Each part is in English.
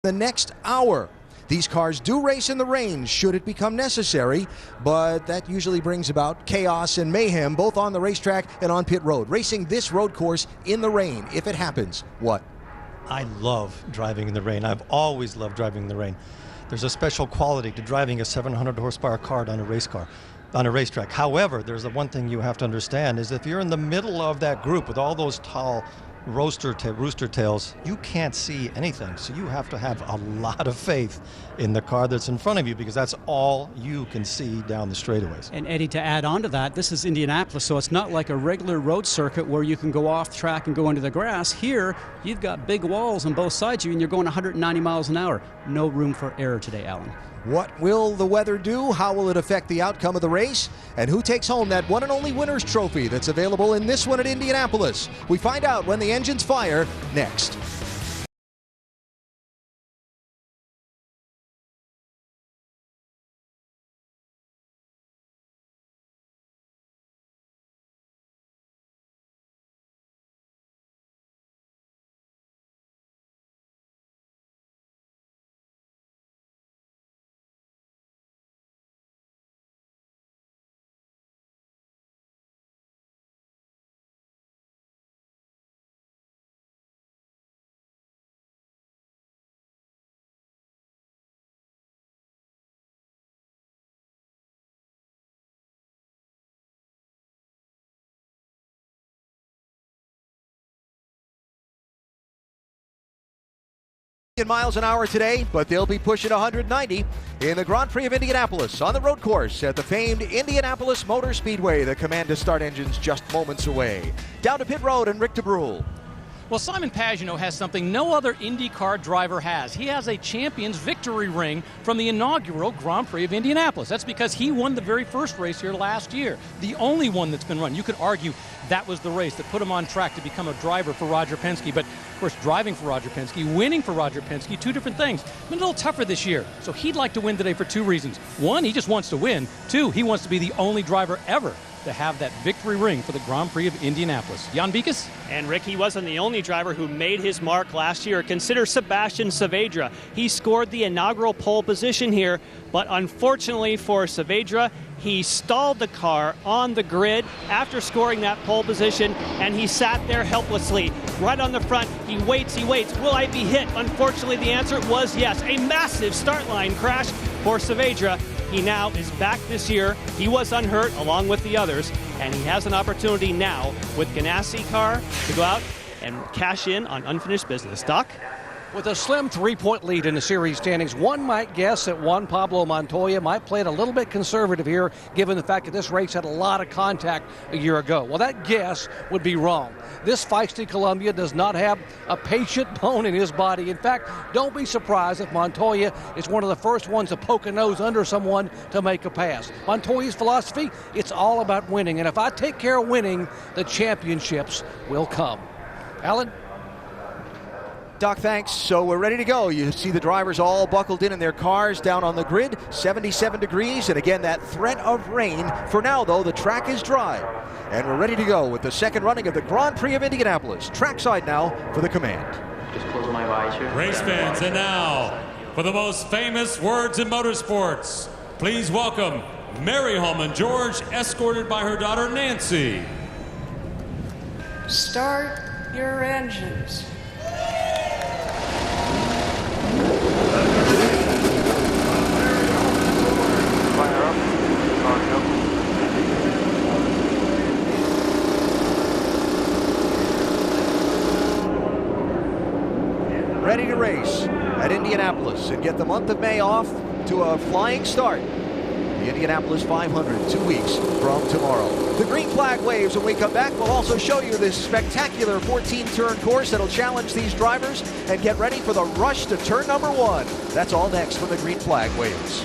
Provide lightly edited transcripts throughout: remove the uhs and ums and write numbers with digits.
the next hour. These cars do race in the rain should it become necessary, but that usually brings about chaos and mayhem both on the racetrack and on pit road. Racing this road course in the rain, if it happens, what? I love driving in the rain. I've always loved driving in the rain. There's a special quality to driving a 700 horsepower car on a racetrack. However, there's the one thing you have to understand is if you're in the middle of that group with all those tall rooster tails, you can't see anything. So you have to have a lot of faith in the car that's in front of you because that's all you can see down the straightaways. And Eddie, to add on to that, this is Indianapolis, so it's not like a regular road circuit where you can go off track and go into the grass. Here, you've got big walls on both sides of you and you're going 190 miles an hour. No room for error today, Alan. What will the weather do? How will it affect the outcome of the race? And who takes home that one and only winner's trophy that's available in this one at Indianapolis? We find out when the engines fire next. Miles an hour today, but they'll be pushing 190 in the Grand Prix of Indianapolis on the road course at the famed Indianapolis Motor Speedway. The command to start engines just moments away. Down to pit road and Rick DeBrule. Well, Simon Pagenaud has something no other IndyCar driver has. He has a champion's victory ring from the inaugural Grand Prix of Indianapolis. That's because he won the very first race here last year, the only one that's been run. You could argue that was the race that put him on track to become a driver for Roger Penske. But, of course, driving for Roger Penske, winning for Roger Penske, two different things. Been a little tougher this year, so he'd like to win today for two reasons. One, he just wants to win. Two, he wants to be the only driver ever to have that victory ring for the Grand Prix of Indianapolis. Jan Bikas? And Rick, he wasn't the only driver who made his mark last year. Consider Sebastian Saavedra. He scored the inaugural pole position here, but unfortunately for Saavedra, he stalled the car on the grid after scoring that pole position, and he sat there helplessly right on the front. He waits. Will I be hit? Unfortunately, the answer was yes. A massive start line crash for Saavedra. He now is back this year. He was unhurt along with the others, and he has an opportunity now with Ganassi car to go out and cash in on unfinished business. Doc? With a slim 3-point lead in the series standings, one might guess that Juan Pablo Montoya might play it a little bit conservative here, given the fact that this race had a lot of contact a year ago. Well, that guess would be wrong. This feisty Columbia does not have a patient bone in his body. In fact, don't be surprised if Montoya is one of the first ones to poke a nose under someone to make a pass. Montoya's philosophy, it's all about winning. And if I take care of winning, the championships will come. Alan? Doc, thanks. So we're ready to go. You see the drivers all buckled in their cars down on the grid, 77 degrees, and again, that threat of rain. For now, though, the track is dry. And we're ready to go with the second running of the Grand Prix of Indianapolis. Trackside now for the command. Just close my visor. Race fans, and now, for the most famous words in motorsports, please welcome Mary Holman George, escorted by her daughter Nancy. Start your engines. Ready to race at Indianapolis and get the month of May off to a flying start. The Indianapolis 500, 2 weeks from tomorrow. The green flag waves when we come back. We'll also show you this spectacular 14-turn course that'll challenge these drivers and get ready for the rush to turn number 1. That's all next when the green flag waves.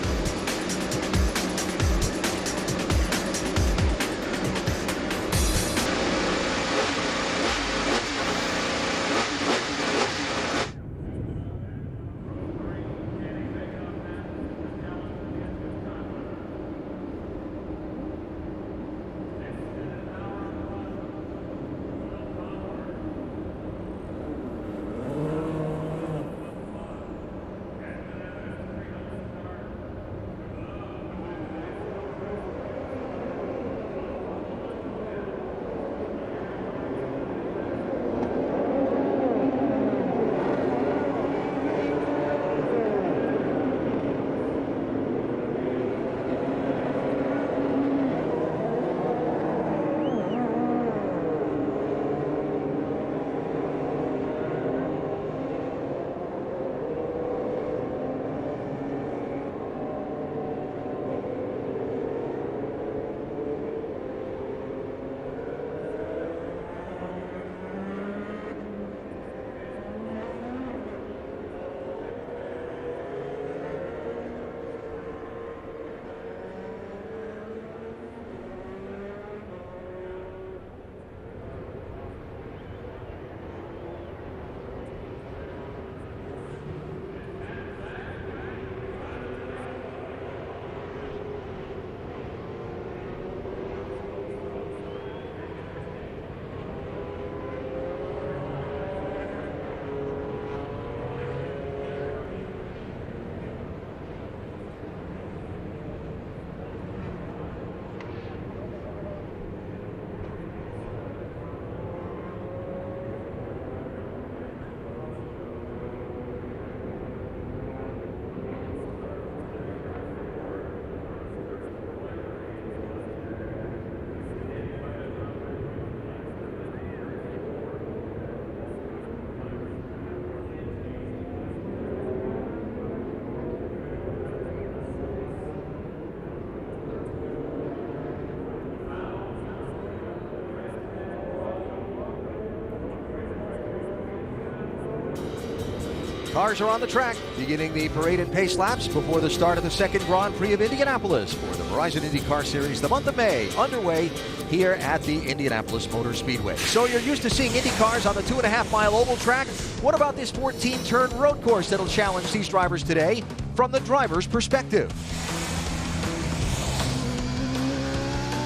Cars are on the track, beginning the parade and pace laps before the start of the second Grand Prix of Indianapolis for the Verizon IndyCar Series, the month of May, underway here at the Indianapolis Motor Speedway. So you're used to seeing Indy cars on the 2.5-mile oval track. What about this 14-turn road course that'll challenge these drivers today from the driver's perspective?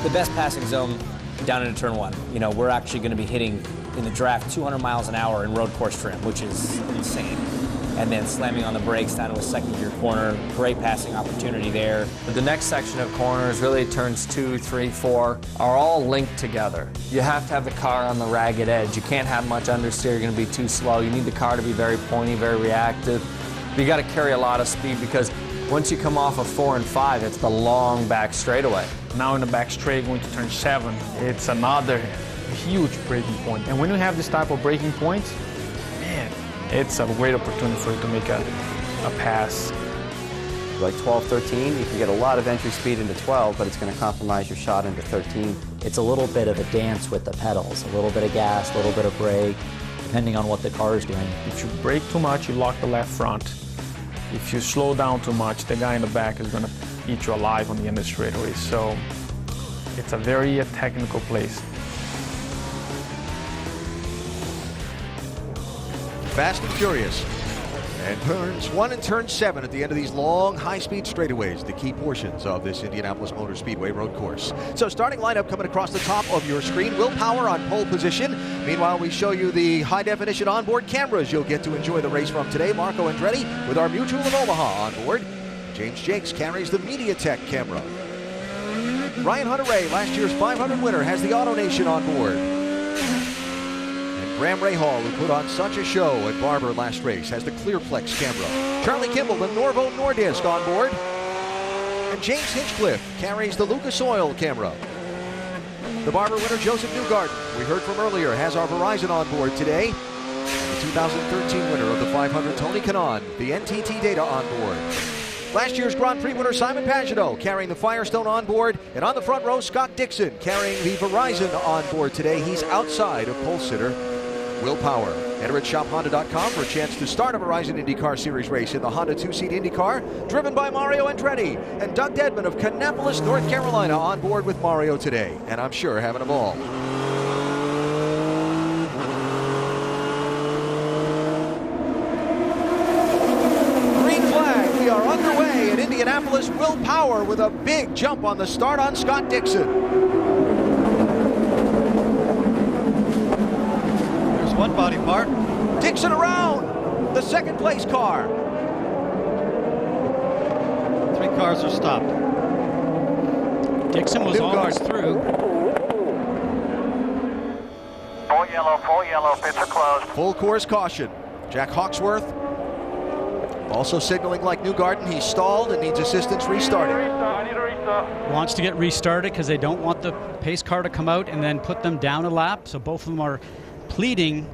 The best passing zone down into turn one. You know, we're actually going to be hitting in the draft 200 miles an hour in road course trim, which is insane. And then slamming on the brakes down to a second gear corner. Great passing opportunity there. The next section of corners, really turns 2, 3, 4, are all linked together. You have to have the car on the ragged edge. You can't have much understeer. You're going to be too slow. You need the car to be very pointy, very reactive. You got to carry a lot of speed because once you come off of 4 and 5, it's the long back straightaway. Now in the back straight, going to turn 7, it's another huge braking point. And when you have this type of braking points, man, it's a great opportunity for you to make a pass. Like 12, 13, you can get a lot of entry speed into 12, but it's going to compromise your shot into 13. It's a little bit of a dance with the pedals, a little bit of gas, a little bit of brake, depending on what the car is doing. If you brake too much, you lock the left front. If you slow down too much, the guy in the back is going to eat you alive on the end of the straightaway. So it's a very technical place. Fast and furious. And turns 1 and turn 7 at the end of these long, high-speed straightaways, the key portions of this Indianapolis Motor Speedway road course. So starting lineup coming across the top of your screen. Will Power on pole position. Meanwhile, we show you the high-definition onboard cameras you'll get to enjoy the race from today. Marco Andretti with our Mutual of Omaha on board. James Jakes carries the MediaTek camera. Ryan Hunter-Reay, last year's 500 winner, has the AutoNation on board. Graham Rahal, who put on such a show at Barber last race, has the Clearplex camera. Charlie Kimball, the Norvo Nordisk on board. And James Hinchcliffe carries the Lucas Oil camera. The Barber winner, Joseph Newgarden, we heard from earlier, has our Verizon on board today. And the 2013 winner of the 500, Tony Kanaan, the NTT data on board. Last year's Grand Prix winner, Simon Pagenaud, carrying the Firestone on board. And on the front row, Scott Dixon, carrying the Verizon on board today. He's outside of pole sitter Will Power. Enter at shophonda.com for a chance to start a Verizon IndyCar Series race in the Honda 2-seat IndyCar, driven by Mario Andretti. And Doug Dedman of Kannapolis, North Carolina, on board with Mario today. And I'm sure having a ball. Green flag. We are underway in Indianapolis. Will Power with a big jump on the start on Scott Dixon. One body part. Dixon around the second place car. 3 cars are stopped. Dixon was almost through. Full yellow, pits are closed. Full course caution. Jack Hawksworth also signaling like Newgarden. He's stalled and needs assistance restarting. Wants to get restarted because they don't want the pace car to come out and then put them down a lap. So both of them are pleading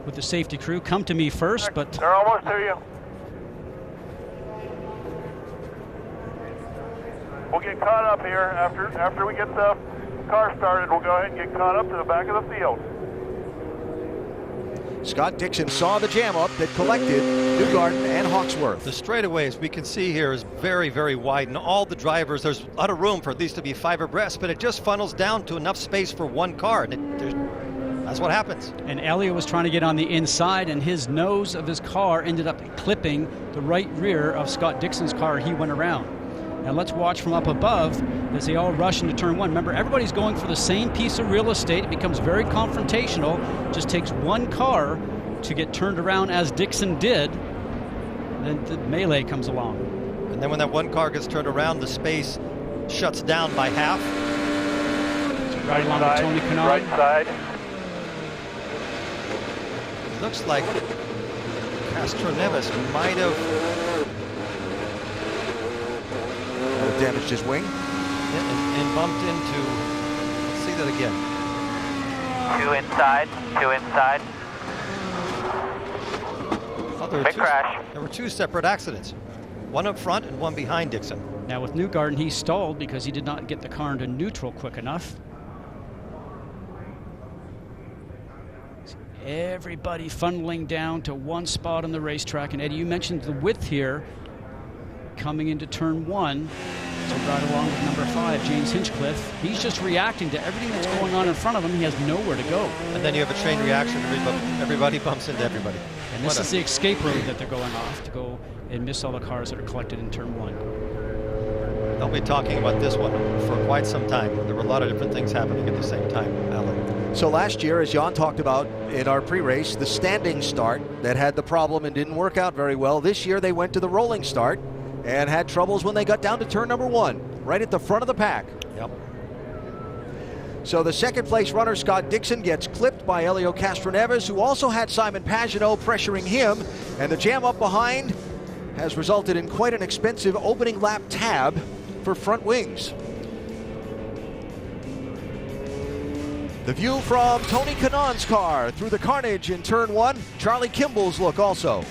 with the safety crew, come to me first, but they're almost to you. We'll get caught up here after we get the car started. We'll go ahead and get caught up to the back of the field. Scott Dixon saw the jam up that collected Newgarden and Hawksworth. The straightaways we can see here is very, very wide, and all the drivers, there's a lot of room for these to be 5 abreast, but it just funnels down to enough space for one car. That's what happens. And Elliott was trying to get on the inside, and his nose of his car ended up clipping the right rear of Scott Dixon's car. He went around. Now let's watch from up above as they all rush into turn 1. Remember, everybody's going for the same piece of real estate. It becomes very confrontational. Just takes one car to get turned around as Dixon did. Then the melee comes along. And then when that one car gets turned around, the space shuts down by half. Right along with Tony Kanaan. Right side. Looks like Castro Neves might have damaged his wing. Yeah, and bumped into, let's see that again. 2 inside, 2 inside. Oh, Big crash. There were 2 separate accidents. One up front and one behind Dixon. Now with Newgarden, he stalled because he did not get the car into neutral quick enough. Everybody funneling down to one spot on the racetrack. And Eddie, you mentioned the width here coming into turn 1. So right along with number 5, James Hinchcliffe. He's just reacting to everything that's going on in front of him. He has nowhere to go. And then you have a chain reaction. Everybody bumps into everybody. And this is the escape road that they're going off to go and miss all the cars that are collected in turn 1. They'll be talking about this one for quite some time. There were a lot of different things happening at the same time, Alan. So last year, as Jan talked about in our pre-race, the standing start that had the problem and didn't work out very well. This year they went to the rolling start and had troubles when they got down to turn number 1, right at the front of the pack. Yep. So the second place runner, Scott Dixon, gets clipped by Helio Castroneves, who also had Simon Pagenaud pressuring him, and the jam up behind has resulted in quite an expensive opening lap tab for front wings. The view from Tony Kanaan's car through the carnage in turn 1. Charlie Kimball's look also.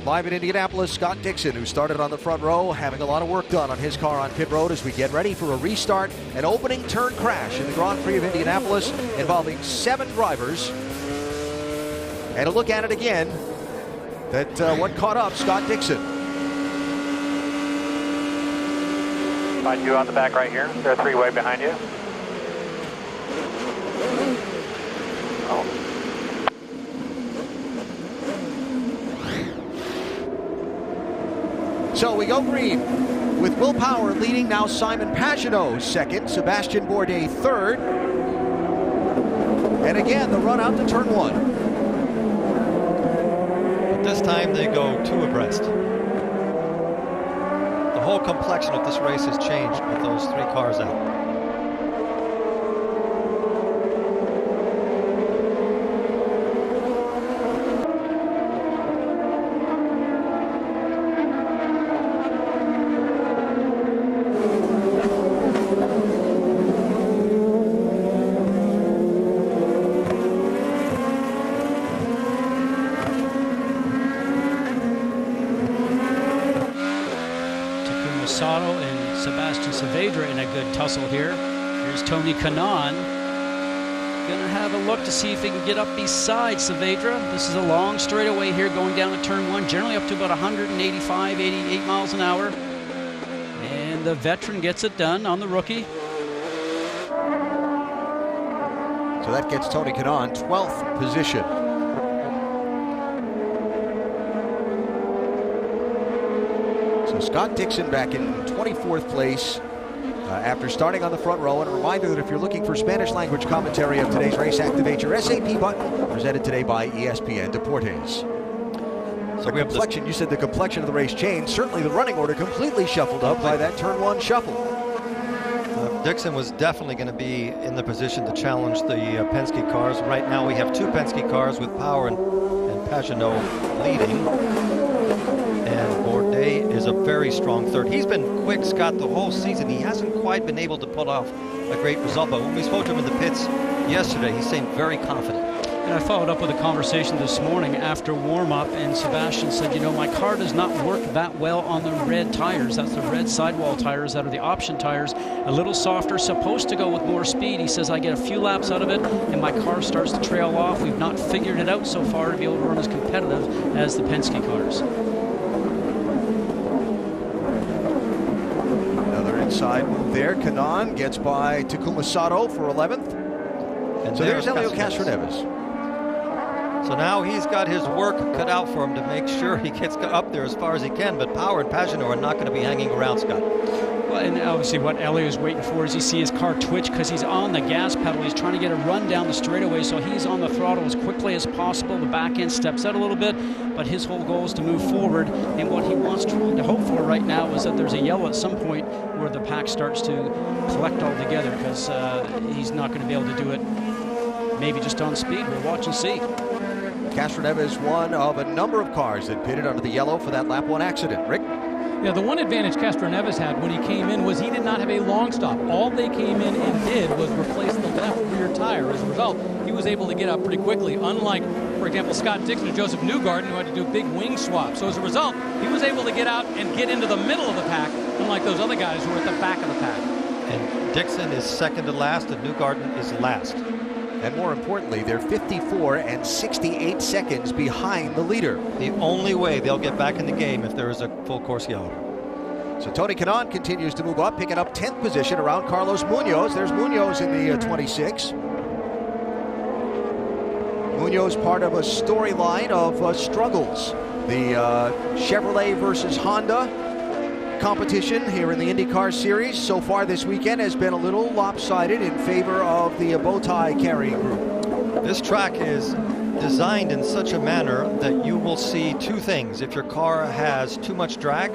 Live in Indianapolis, Scott Dixon, who started on the front row, having a lot of work done on his car on pit road as we get ready for a restart. An opening turn crash in the Grand Prix of Indianapolis involving 7 drivers. And a look at it again, that what caught up Scott Dixon. Find you on the back right here. They're 3-way behind you. So we go green with Will Power leading, now Simon Pagenaud second, Sebastian Bourdais third. And again, the run out to turn 1. But this time they go 2 abreast. The whole complexion of this race has changed with those 3 cars out. And Sebastian Saavedra in a good tussle here. Here's Tony Kanaan. Gonna have a look to see if he can get up beside Saavedra. This is a long straightaway here going down to turn 1, generally up to about 185, 88 miles an hour. And the veteran gets it done on the rookie. So that gets Tony Kanaan 12th position. Scott Dixon back in 24th place after starting on the front row. And a reminder that if you're looking for Spanish language commentary of today's race, activate your SAP button, presented today by ESPN Deportes. So the complexion, you said the complexion of the race changed. Certainly the running order completely shuffled up by that turn 1 shuffle. Dixon was definitely going to be in the position to challenge the Penske cars. Right now we have 2 Penske cars with Power and Pagenaud leading. And Bourdais is a very strong third. He's been quick, Scott, the whole season. He hasn't quite been able to pull off a great result, but when we spoke to him in the pits yesterday, he seemed very confident. And I followed up with a conversation this morning after warm-up, and Sebastian said, you know, my car does not work that well on the red tires. That's the red sidewall tires that are the option tires. A little softer, supposed to go with more speed. He says I get a few laps out of it, and my car starts to trail off. We've not figured it out so far to be able to run as competitive as the Penske cars. Another inside move there. Kanaan gets by Takuma Sato for 11th. And so there's Helio Castroneves. So now he's got his work cut out for him to make sure he gets up there as far as he can, but Power and Pagenaud are not going to be hanging around, Scott. Well, and obviously what Elio is waiting for is you see his car twitch because he's on the gas pedal. He's trying to get a run down the straightaway, so he's on the throttle as quickly as possible. The back end steps out a little bit, but his whole goal is to move forward, and what he wants to hope for right now is that there's a yellow at some point where the pack starts to collect all together, because he's not going to be able to do it maybe just on speed. We'll watch and see. Castroneves one of a number of cars that pitted under the yellow for that lap 1 accident. Rick? Yeah, the one advantage Castroneves had when he came in was he did not have a long stop. All they came in and did was replace the left rear tire. As a result, he was able to get up pretty quickly, unlike, for example, Scott Dixon and Joseph Newgarden, who had to do big wing swaps. So as a result, he was able to get out and get into the middle of the pack, unlike those other guys who were at the back of the pack. And Dixon is second to last, and Newgarden is last. And more importantly, they're 54 and 68 seconds behind the leader. The only way they'll get back in the game if there is a full course yellow. So Tony Kanaan continues to move up, picking up 10th position around Carlos Munoz. There's Munoz in the 26. Munoz part of a storyline of struggles. The Chevrolet versus Honda competition here in the IndyCar series so far this weekend has been a little lopsided in favor of the bow tie carrying group. This track is designed in such a manner that you will see 2 things: if your car has too much drag,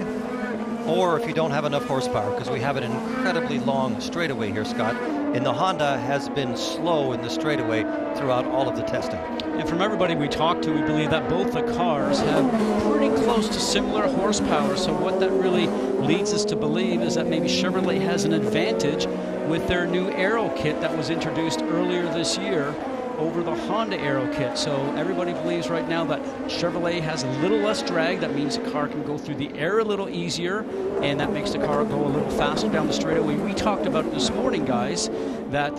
or if you don't have enough horsepower, because we have an incredibly long straightaway here, Scott. And the Honda has been slow in the straightaway throughout all of the testing. And from everybody we talked to, we believe that both the cars have pretty close to similar horsepower. So what that really leads us to believe is that maybe Chevrolet has an advantage with their new aero kit that was introduced earlier this year over the Honda aero kit. So everybody believes right now that Chevrolet has a little less drag. That means the car can go through the air a little easier, and that makes the car go a little faster down the straightaway. We talked about it this morning, guys, that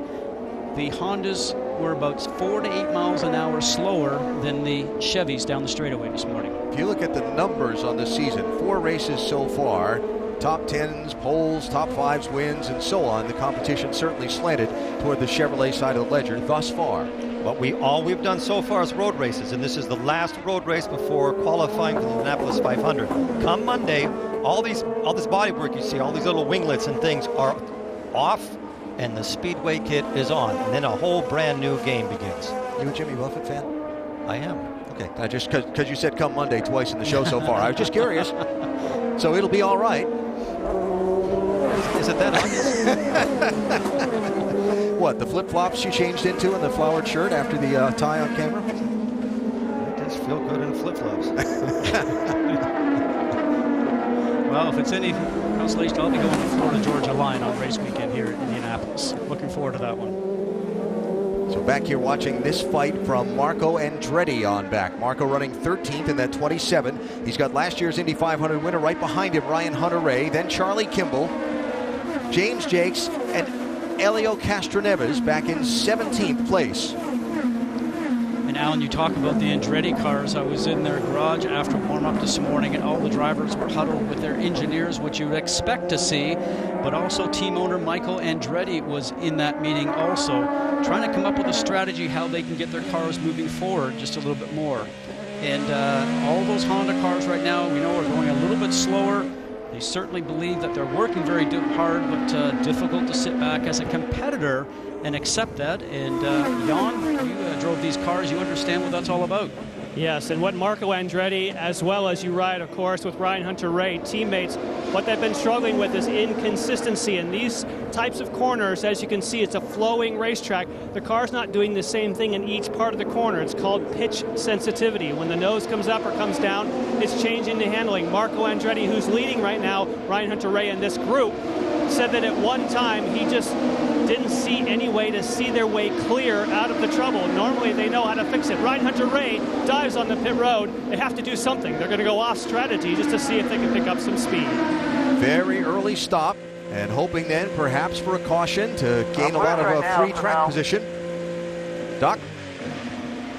the Hondas were about 4 to 8 miles an hour slower than the Chevys down the straightaway this morning. If you look at the numbers on the season, 4 races so far, top 10s, poles, top 5s, wins, and so on. The competition certainly slanted toward the Chevrolet side of the ledger thus far. But all we've done so far is road races, and this is the last road race before qualifying for the Indianapolis 500. Come Monday, all this bodywork you see, all these little winglets and things are off, and the Speedway kit is on, and then a whole brand new game begins. You a Jimmy Buffett fan? I am. Okay, I just because you said come Monday twice in the show so far, I was just curious. So it'll be all right. Is it that obvious? What, the flip-flops you changed into and the flowered shirt after the tie on camera? It does feel good in flip-flops. Well, if it's any consolation, I'll be going to the Florida-Georgia line on race weekend here in Indianapolis. Looking forward to that one. So back here watching this fight from Marco Andretti on back. Marco running 13th in that 27. He's got last year's Indy 500 winner right behind him, Ryan Hunter-Reay, then Charlie Kimball, James Jakes, and Helio Castroneves back in 17th place. And Alan, you talk about the Andretti cars. I was in their garage after warm-up this morning, and all the drivers were huddled with their engineers, which you would expect to see. But also team owner Michael Andretti was in that meeting also, trying to come up with a strategy how they can get their cars moving forward just a little bit more. And all those Honda cars right now, we know, are going a little bit slower. They certainly believe that they're working very hard, but difficult to sit back as a competitor and accept that. And Jan, you drove these cars. You understand what that's all about. Yes, and what Marco Andretti, as well as you ride, of course, with Ryan Hunter-Reay, teammates, what they've been struggling with is inconsistency. In these types of corners, as you can see, it's a flowing racetrack. The car's not doing the same thing in each part of the corner. It's called pitch sensitivity. When the nose comes up or comes down, it's changing the handling. Marco Andretti, who's leading right now, Ryan Hunter-Reay in this group, said that at one time he just didn't see any way to see their way clear out of the trouble. Normally they know how to fix it. Ryan Hunter-Reay dives on the pit road. They have to do something. They're going to go off strategy just to see if they can pick up some speed. Very early stop, and hoping then perhaps for a caution to gain a lot of free track position. Doc?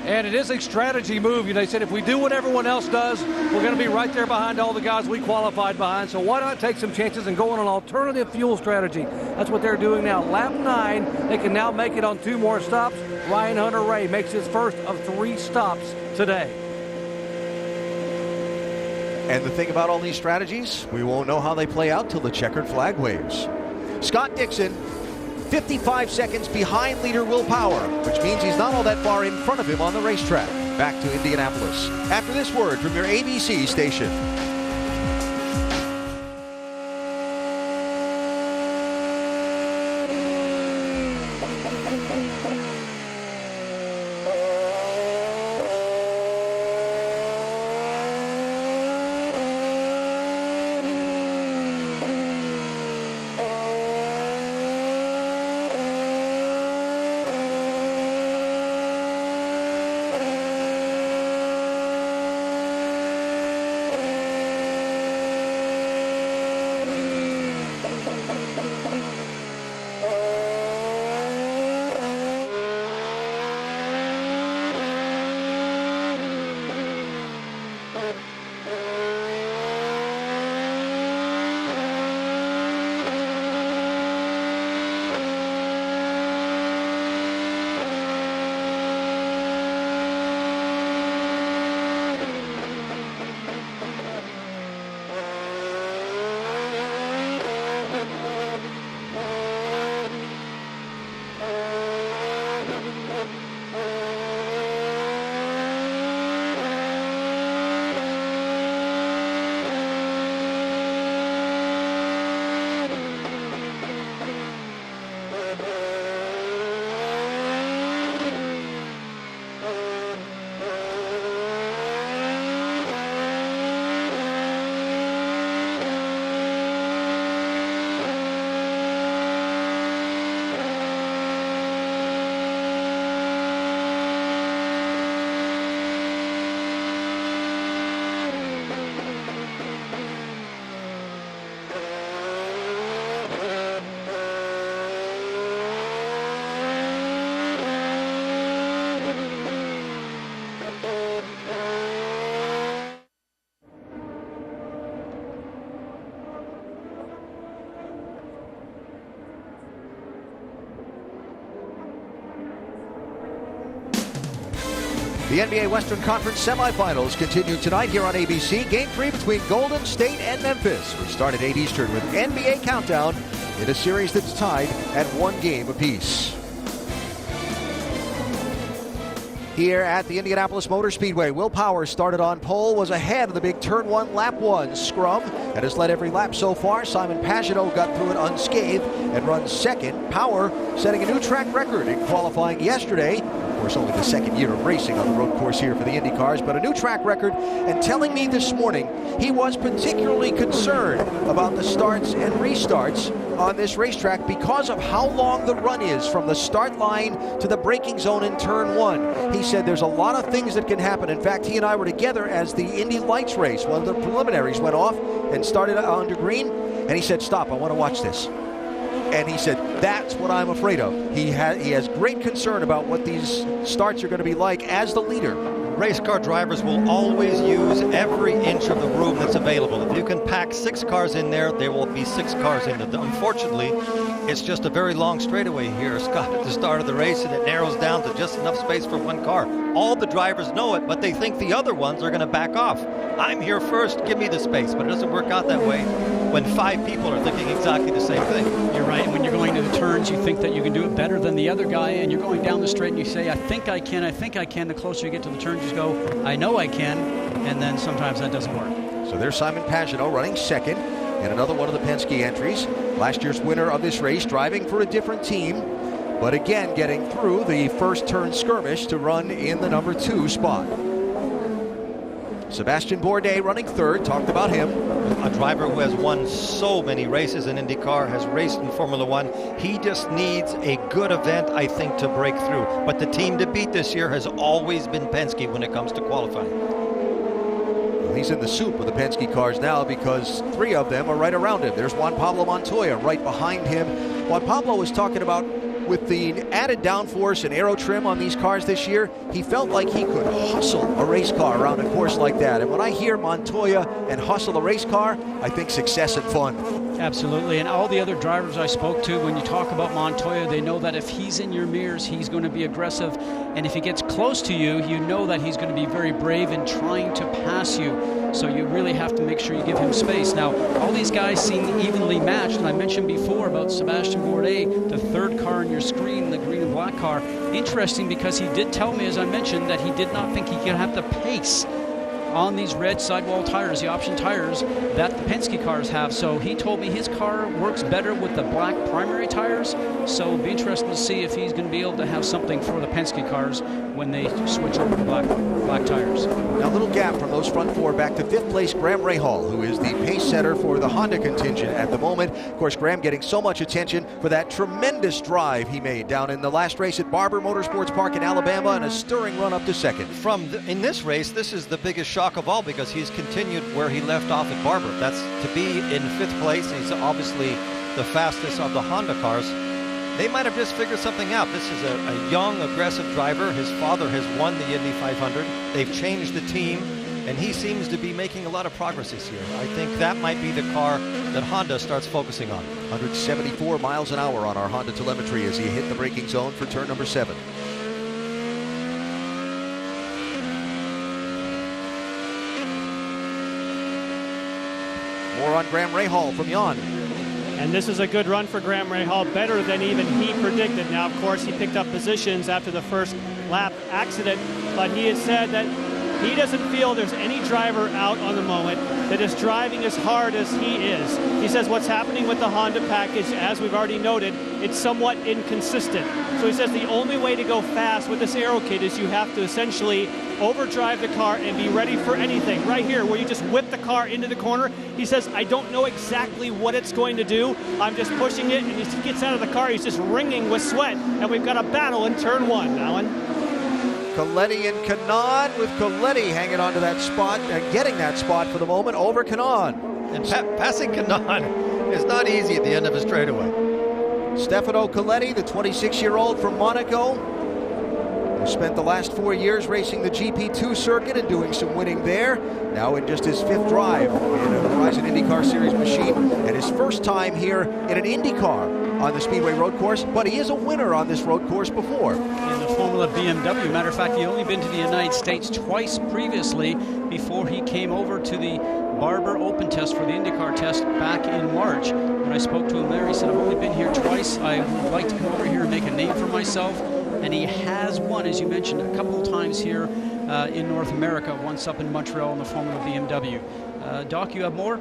And it is a strategy move. You know, they said if we do what everyone else does, we're going to be right there behind all the guys we qualified behind. So why not take some chances and go on an alternative fuel strategy? That's what they're doing now. Lap 9, they can now make it on 2 more stops. Ryan Hunter-Reay makes his first of 3 stops today. And the thing about all these strategies, we won't know how they play out till the checkered flag waves. Scott Dixon, 55 seconds behind leader Will Power, which means he's not all that far in front of him on the racetrack. Back to Indianapolis after this word from your ABC station. The NBA Western Conference semifinals continue tonight here on ABC. Game 3 between Golden State and Memphis. We start at 8 Eastern with NBA Countdown in a series that's tied at 1 game apiece. Here at the Indianapolis Motor Speedway, Will Power started on pole, was ahead of the big Turn 1 Lap 1 scrum, and has led every lap so far. Simon Pagenaud got through it unscathed and runs second. Power setting a new track record in qualifying yesterday. Of course, only the second year of racing on the road course here for the IndyCars, but a new track record, and telling me this morning he was particularly concerned about the starts and restarts on this racetrack because of how long the run is from the start line to the braking zone in Turn 1. He said there's a lot of things that can happen. In fact, he and I were together as the Indy Lights race. One of the preliminaries went off and started under green, and he said, "Stop, I want to watch this." And he said, that's what I'm afraid of. He has great concern about what these starts are going to be like as the leader. Race car drivers will always use every inch of the room that's available. If you can pack 6 cars in there will be 6 cars in there. Unfortunately, it's just a very long straightaway here, Scott, at the start of the race, and it narrows down to just enough space for 1 car. All the drivers know it, but they think the other ones are going to back off. I'm here first, give me the space, but it doesn't work out that way. when 5 people are thinking exactly the same thing. You're right. And when you're going to the turns, you think that you can do it better than the other guy, and you're going down the straight and you say, I think I can, I think I can. The closer you get to the turns, you go, I know I can, and then sometimes that doesn't work. So there's Simon Pagenaud running second in another one of the Penske entries. Last year's winner of this race, driving for a different team, but again getting through the first turn skirmish to run in the number 2 spot. Sebastian Bourdais running third, talked about him. A driver who has won so many races in IndyCar, has raced in Formula One. He just needs a good event, I think, to break through. But the team to beat this year has always been Penske when it comes to qualifying. Well, he's in the soup of the Penske cars now because 3 of them are right around him. There's Juan Pablo Montoya right behind him. Juan Pablo was talking about with the added downforce and aero trim on these cars this year, he felt like he could hustle a race car around a course like that. And when I hear Montoya and hustle a race car, I think success and fun. Absolutely, and all the other drivers I spoke to, when you talk about Montoya, they know that if he's in your mirrors, he's going to be aggressive, and if he gets close to you, you know that he's going to be very brave in trying to pass you. So you really have to make sure you give him space. Now, all these guys seem evenly matched, and I mentioned before about Sebastian Bourdais, the 3rd car on your screen, the green and black car. Interesting, because he did tell me, as I mentioned, that he did not think he could have the pace on these red sidewall tires, the option tires that the Penske cars have. So he told me his car works better with the black primary tires. So it'll be interesting to see if he's going to be able to have something for the Penske cars when they switch over to black tires. Now a little gap from those front 4 back to 5th place Graham Rahal, who is the pace setter for the Honda contingent at the moment. Of course, Graham getting so much attention for that tremendous drive he made down in the last race at Barber Motorsports Park in Alabama, and a stirring run up to 2nd. In this race, this is the biggest shock of all, because he's continued where he left off at Barber. That's to be in 5th place. He's obviously the fastest of the Honda cars. They might have just figured something out. This is a young, aggressive driver. His father has won the Indy 500. They've changed the team, and he seems to be making a lot of progress this year. I think that might be the car that Honda starts focusing on. 174 miles an hour on our Honda telemetry as he hit the braking zone for turn number 7. More on Graham Rahal from Jan. And this is a good run for Graham Rahal, better than even he predicted. Now, of course, he picked up positions after the first lap accident, but he had said that he doesn't feel there's any driver out on the moment that is driving as hard as he is. He says what's happening with the Honda package, as we've already noted, it's somewhat inconsistent. So he says the only way to go fast with this aero kit is you have to essentially overdrive the car and be ready for anything. Right here, where you just whip the car into the corner, he says, I don't know exactly what it's going to do. I'm just pushing it, and as he gets out of the car, he's just wringing with sweat. And we've got a battle in turn 1, Alan. Coletti and Kanaan, with Coletti hanging on to that spot and getting that spot for the moment over Kanaan. And passing Kanaan is not easy at the end of a straightaway. Stefano Coletti, the 26-year-old from Monaco, who spent the last 4 years racing the GP2 circuit and doing some winning there. Now in just his 5th drive in a Horizon IndyCar Series machine, and his first time here in an IndyCar on the Speedway road course, but he is a winner on this road course before. In the Formula BMW, matter of fact, he only been to the United States twice previously before he came over to the Barber Open test for the IndyCar test back in March. When I spoke to him there, he said, I've only been here twice. I would like to come over here and make a name for myself. And he has won, as you mentioned, a couple of times here in North America, once up in Montreal in the Formula BMW. Doc, you have more?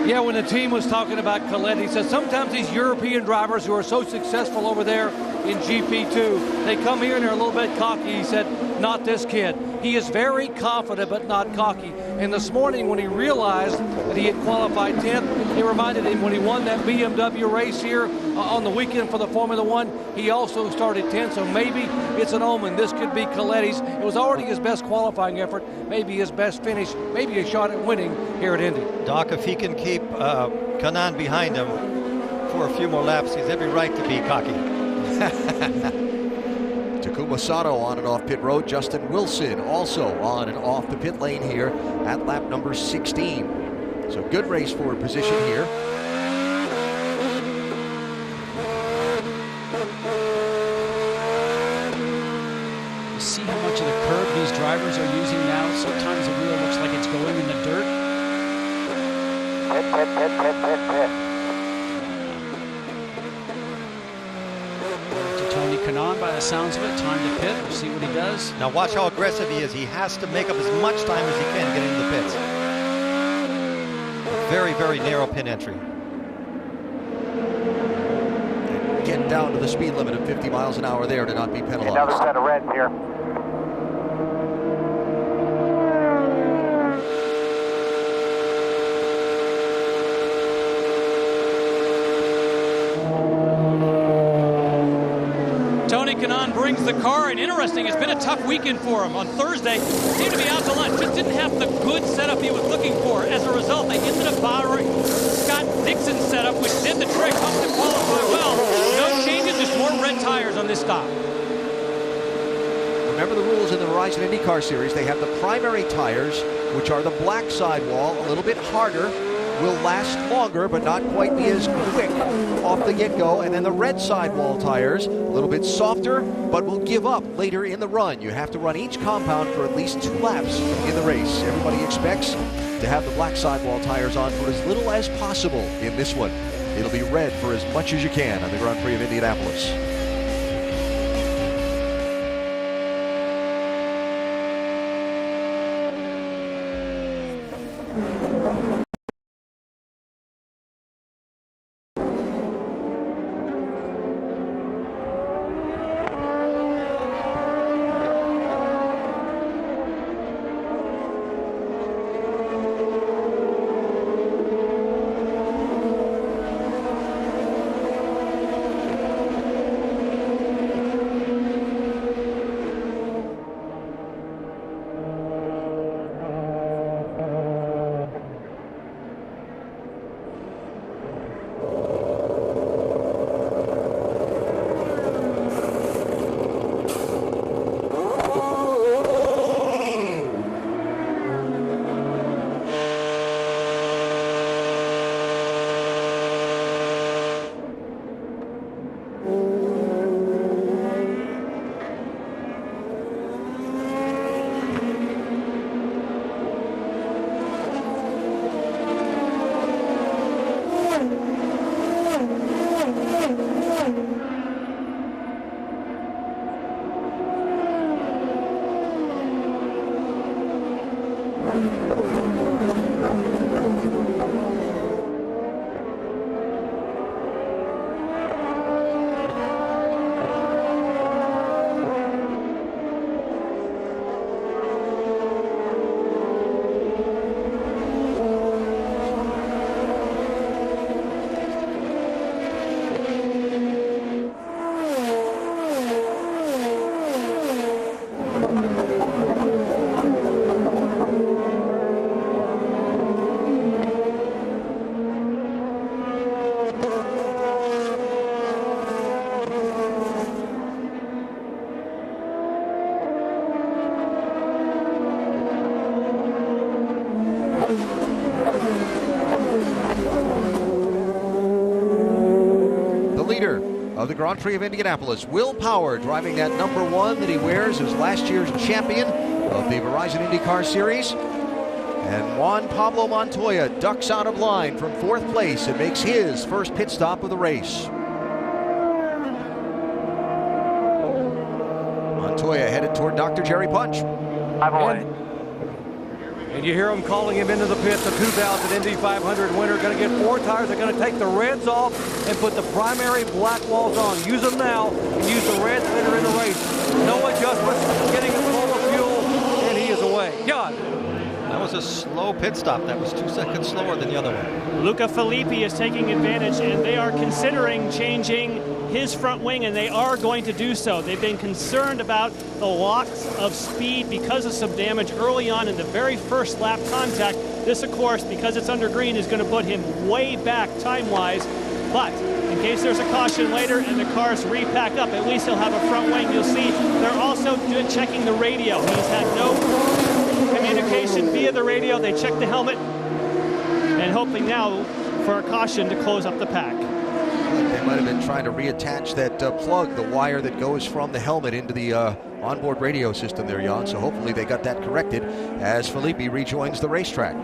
Yeah, when the team was talking about Coletti, he said sometimes these European drivers who are so successful over there in GP2, they come here and they're a little bit cocky. He said, not this kid. He is very confident but not cocky. And this morning when he realized that he had qualified 10th, it reminded him when he won that BMW race here on the weekend for the Formula One, he also started 10th, so maybe it's an omen. This could be Coletti's. It was already his best qualifying effort, maybe his best finish, maybe a shot at winning here at Indy. Doc, if he can keep Kanaan behind him for a few more laps, he's every right to be cocky. Takuma Sato on and off pit road. Justin Wilson also on and off the pit lane here at lap number 16. So good race for position here. You see how much of the curb these drivers are using now? Sometimes the wheel looks like it's going in the dirt. To Tony Kanaan, by the sounds of it, time to pit. We'll see what he does. Now watch how aggressive he is. He has to make up as much time as he can getting into the pits. Very, very narrow pit entry. Get down to the speed limit of 50 miles an hour there to not be penalized. Another set of reds here. Tony Kanaan brings the car, and interesting, it's been a tough weekend for him. On Thursday, seemed to be out to lunch, just didn't have the good setup he was looking for. As a result, they ended up borrowing Scott Dixon's setup, which did the trick, helped him qualify well. No changes, just more red tires on this stop. Remember the rules in the Verizon IndyCar Series. They have the primary tires, which are the black sidewall, a little bit harder, will last longer, but not quite be as quick off the get-go. And then the red sidewall tires, a little bit softer, but will give up later in the run. You have to run each compound for at least 2 laps in the race. Everybody expects to have the black sidewall tires on for as little as possible in this one. It'll be red for as much as you can on the Grand Prix of Indianapolis. Of the Grand Prix of Indianapolis, Will Power driving that number 1 that he wears as last year's champion of the Verizon IndyCar Series. And Juan Pablo Montoya ducks out of line from 4th place and makes his first pit stop of the race. Montoya headed toward Dr. Jerry Punch. And you hear him calling him into the pit. The 2000 Indy 500 winner going to get 4 tires. They're going to take the reds off and put the primary black walls on. Use them now and use the reds later in the race. No adjustments, getting a full of fuel, and he is away. God. That was a slow pit stop. That was 2 seconds slower than the other one. Luca Filippi is taking advantage, and they are considering changing his front wing, and they are going to do so. They've been concerned about the loss of speed because of some damage early on in the very first lap contact. This, of course, because it's under green, is going to put him way back time-wise. But in case there's a caution later and the cars repack up, at least he'll have a front wing. You'll see they're also checking the radio. He's had no communication via the radio. They check the helmet and hoping now for a caution to close up the pack. They might have been trying to reattach that plug, the wire that goes from the helmet into the onboard radio system there, Jan. So hopefully they got that corrected as Filippi rejoins the racetrack.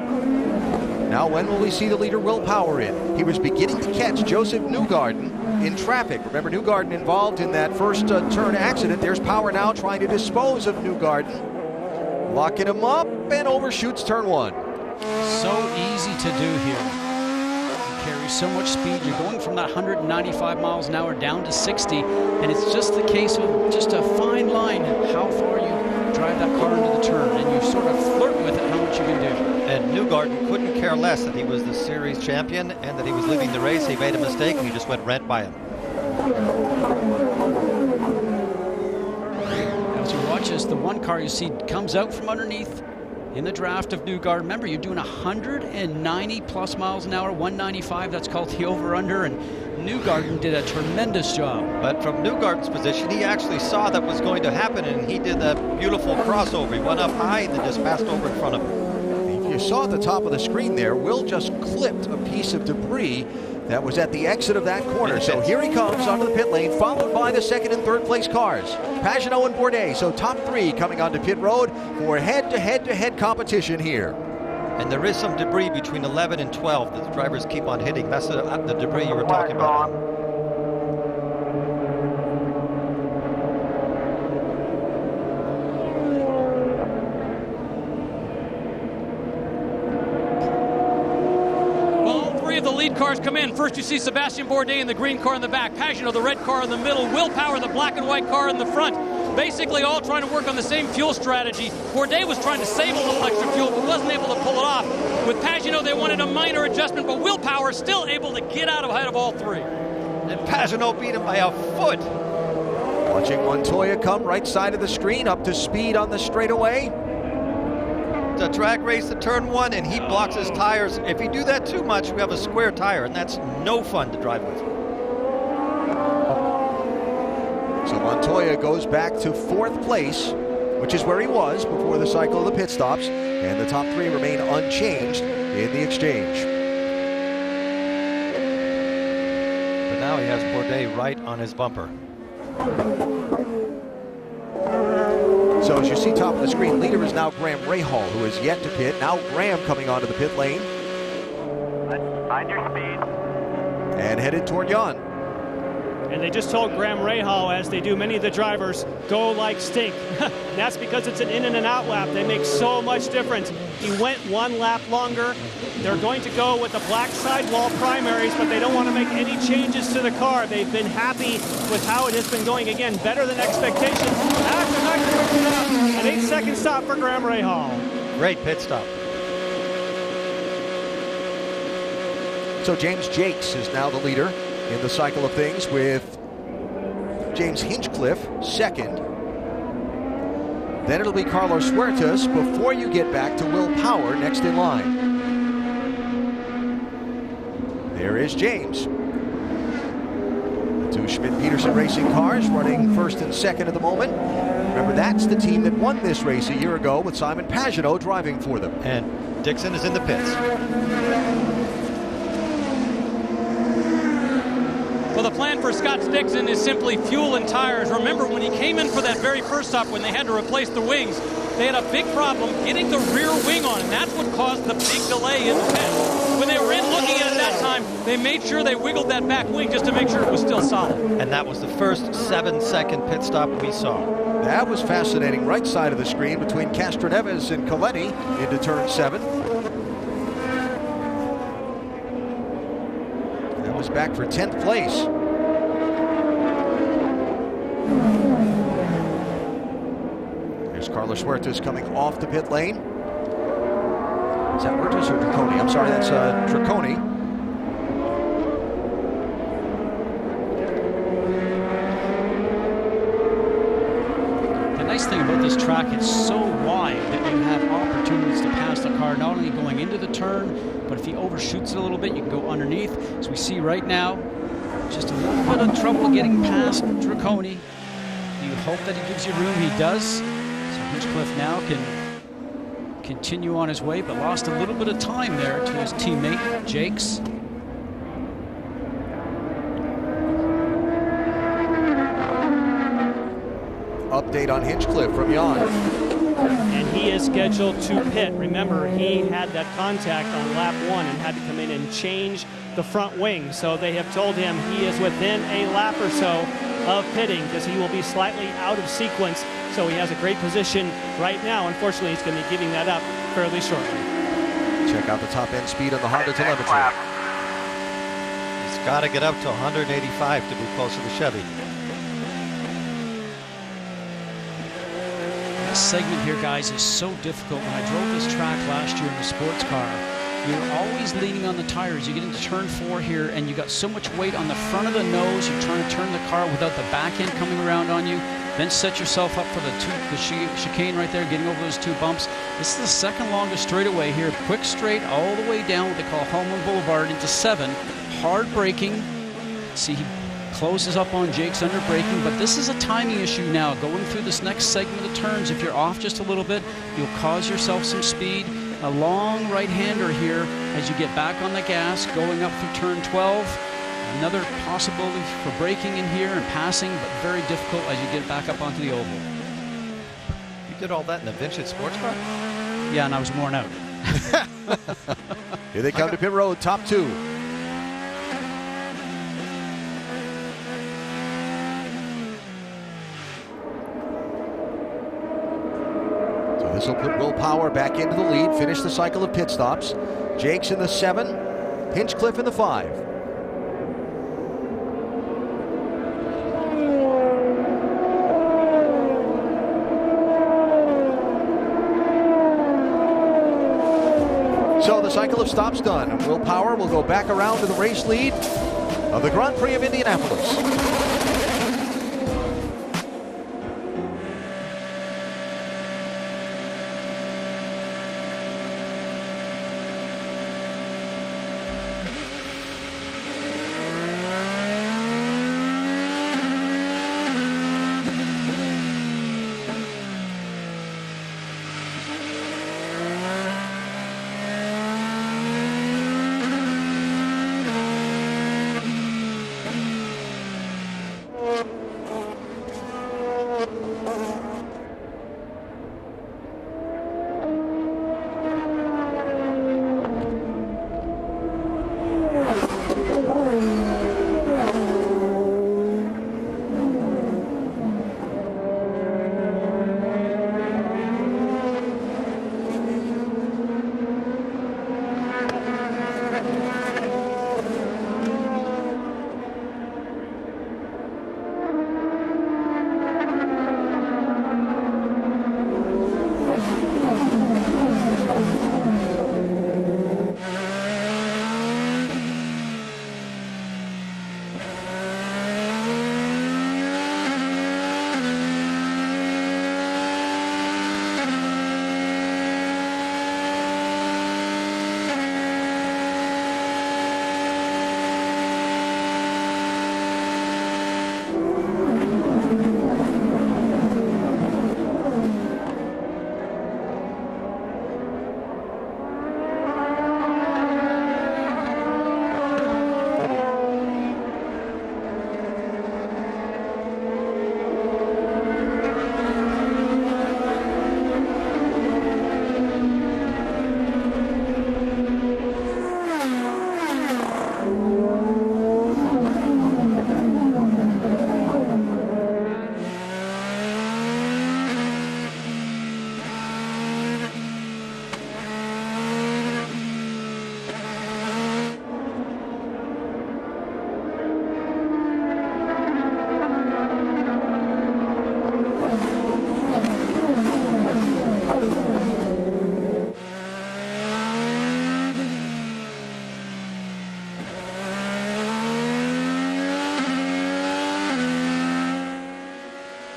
Now, when will we see the leader Will Power in? He was beginning to catch Joseph Newgarden in traffic. Remember, Newgarden involved in that first turn accident. There's Power now trying to dispose of Newgarden. Locking him up and overshoots turn 1. So easy to do here. You carry so much speed. You're going from that 195 miles an hour down to 60, and it's just the case of just a fine line how far you drive that car into the turn, and you sort of flirt with it, how much you can do. And Newgarden couldn't care less that he was the series champion and that he was leading the race. He made a mistake and he just went right by him. As you watch as the one car you see comes out from underneath in the draft of Newgarden. Remember, you're doing 190 plus miles an hour, 195. That's called the over-under, and Newgarden did a tremendous job. But from Newgarden's position, he actually saw that was going to happen, and he did that beautiful crossover. He went up high and then just passed over in front of him. You saw at the top of the screen there, Will just clipped a piece of debris that was at the exit of that corner. So here he comes onto the pit lane, followed by the second and third place cars, Pagenaud and Bourdais. So top 3 coming onto pit road for head-to-head competition here. And there is some debris between 11 and 12 that the drivers keep on hitting. That's the debris you were talking about. The lead cars come in. First you see Sébastien Bourdais in the green car in the back, Pagenaud the red car in the middle, Will Power the black and white car in the front. Basically all trying to work on the same fuel strategy. Bourdais was trying to save a little extra fuel but wasn't able to pull it off. With Pagenaud they wanted a minor adjustment, but Will Power still able to get out ahead of all 3. And Pagenaud beat him by a foot. Watching Montoya come right side of the screen, up to speed on the straightaway. It's a drag race at turn 1, and he blocks his tires. If you do that too much, we have a square tire, and that's no fun to drive with. So Montoya goes back to 4th place, which is where he was before the cycle of the pit stops, and the top 3 remain unchanged in the exchange. But now he has Bourdais right on his bumper. So as you see top of the screen, leader is now Graham Rahal, who is yet to pit. Now Graham coming onto the pit lane. Mind your speed. And headed toward Jan. And they just told Graham Rahal, as they do many of the drivers, go like stink. That's because it's an in and an out lap. They make so much difference. He went 1 lap longer. They're going to go with the black sidewall primaries, but they don't want to make any changes to the car. They've been happy with how it has been going. Again, better than expectations. An 8-second stop for Graham Rahal. Great pit stop. So James Jakes is now the leader in the cycle of things, with James Hinchcliffe second. Then it'll be Carlos Huertas before you get back to Will Power next in line. There is James. The 2 Schmidt-Peterson Racing cars running first and second at the moment. Remember, that's the team that won this race a year ago with Simon Pagenaud driving for them. And Dixon is in the pits. Well, the plan for Scott Dixon is simply fuel and tires. Remember, when he came in for that very first stop, when they had to replace the wings, they had a big problem getting the rear wing on, and that's what caused the big delay in the pit. When they were in looking at it that time, they made sure they wiggled that back wing just to make sure it was still solid. And that was the first 7-second pit stop we saw. That was fascinating. Right side of the screen between Castroneves and Coletti into turn 7. That was back for 10th place. Here's Carlos Huertas coming off the pit lane. Is that Huertas or Draconi? I'm sorry, that's Draconi. The nice thing about this track, it's so wide that you have opportunities to pass the car, not only going into the turn, but if he overshoots it a little bit, you can go underneath. As we see right now, just a little bit of trouble getting past Draconi. You hope that he gives you room. He does. So Hinchcliffe now can continue on his way, but lost a little bit of time there to his teammate, Jakes. Update on Hinchcliffe from Jan. and he is scheduled to pit. Remember, he had that contact on lap 1 and had to come in and change the front wing. So they have told him he is within a lap or so of pitting because he will be slightly out of sequence. So he has a great position right now. Unfortunately, he's going to be giving that up fairly shortly. Check out the top end speed on the Honda telemetry. It's got to get up to 185 to be close to the Chevy. This segment here, guys, is so difficult. When I drove this track last year in the sports car, you're always leaning on the tires. You get into turn 4 here, and you got so much weight on the front of the nose. You're trying to turn the car without the back end coming around on you. Then set yourself up for the chicane right there, getting over those 2 bumps. This is the second longest straightaway here. Quick straight all the way down what they call Holman Boulevard into 7. Hard braking. See, he closes up on Jake's under braking, but this is a timing issue now. Going through this next segment of turns, if you're off just a little bit, you'll cause yourself some speed. A long right-hander here as you get back on the gas, going up through turn 12. Another possibility for braking in here and passing, but very difficult as you get back up onto the oval. You did all that in a vintage sports car? Yeah, and I was worn out. Here they come to pit road, top 2. So this will put Will Power back into the lead, finish the cycle of pit stops. Jake's in the 7, Hinchcliffe in the 5. So the cycle of stops done. Will Power will go back around to the race lead of the Grand Prix of Indianapolis.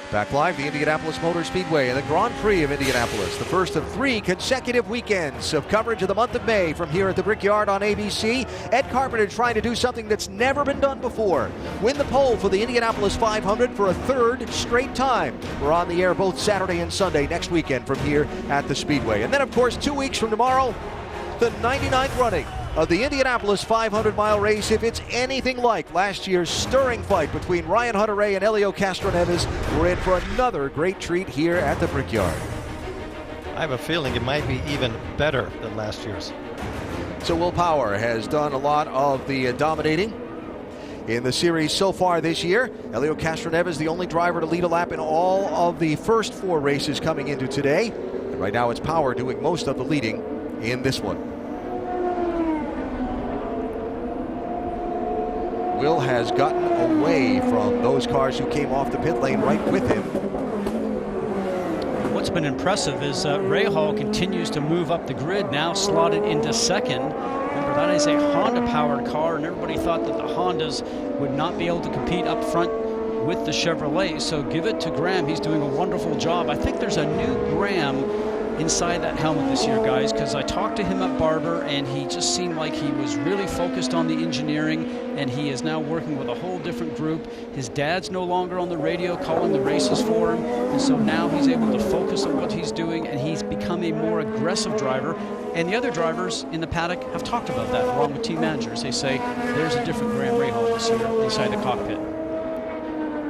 Back live, the Indianapolis Motor Speedway and the Grand Prix of Indianapolis. The first of 3 consecutive weekends of coverage of the month of May from here at the Brickyard on ABC. Ed Carpenter trying to do something that's never been done before. Win the pole for the Indianapolis 500 for a 3rd straight time. We're on the air both Saturday and Sunday next weekend from here at the Speedway. And then, of course, 2 weeks from tomorrow, the 99th running of the Indianapolis 500-mile race. If it's anything like last year's stirring fight between Ryan Hunter-Reay and Helio Castroneves, we're in for another great treat here at the Brickyard. I have a feeling it might be even better than last year's. So Will Power has done a lot of the dominating in the series so far this year. Helio Castroneves, the only driver to lead a lap in all of the first 4 races coming into today. And right now it's Power doing most of the leading in this one. Will has gotten away from those cars who came off the pit lane right with him. What's been impressive is Rahal continues to move up the grid, now slotted into second. Remember, that is a Honda-powered car, and everybody thought that the Hondas would not be able to compete up front with the Chevrolet, so give it to Graham. He's doing a wonderful job. I think there's a new Graham inside that helmet this year, guys, because I talked to him at Barber, and he just seemed like he was really focused on the engineering, and he is now working with a whole different group. His dad's no longer on the radio calling the races for him, and so now he's able to focus on what he's doing, and he's become a more aggressive driver. And the other drivers in the paddock have talked about that, along with team managers. They say there's a different Graham Rahal this year inside the cockpit.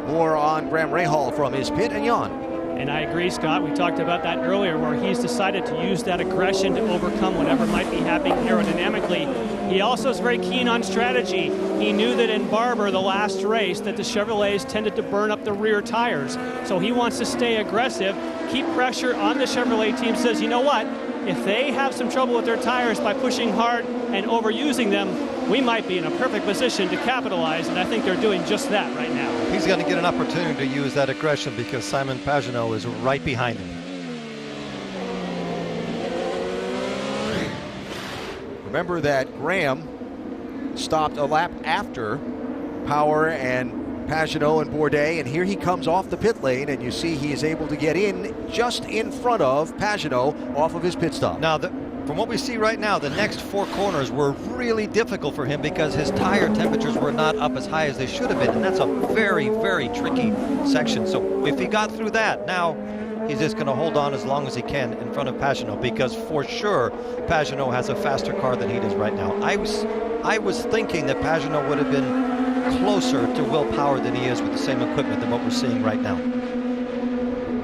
More on Graham Rahal from his pit, and Jan. And I agree, Scott. We talked about that earlier, where he's decided to use that aggression to overcome whatever might be happening aerodynamically. He also is very keen on strategy. He knew that in Barber, the last race, that the Chevrolets tended to burn up the rear tires. So he wants to stay aggressive, keep pressure on the Chevrolet team, says, you know what? If they have some trouble with their tires by pushing hard and overusing them, we might be in a perfect position to capitalize, and I think they're doing just that right now. He's going to get an opportunity to use that aggression because Simon Pagenaud is right behind him. Remember that Graham stopped a lap after Power and Pagenaud and Bourdais, and here he comes off the pit lane, and you see he is able to get in just in front of Pagenaud off of his pit stop. Now, from what we see right now, the next 4 corners were really difficult for him because his tire temperatures were not up as high as they should have been, and that's a very, very tricky section. So if he got through that, now he's just going to hold on as long as he can in front of Pagenaud, because for sure Pagenaud has a faster car than he does right now. I was thinking that Pagenaud would have been closer to Will Power than he is with the same equipment than what we're seeing right now.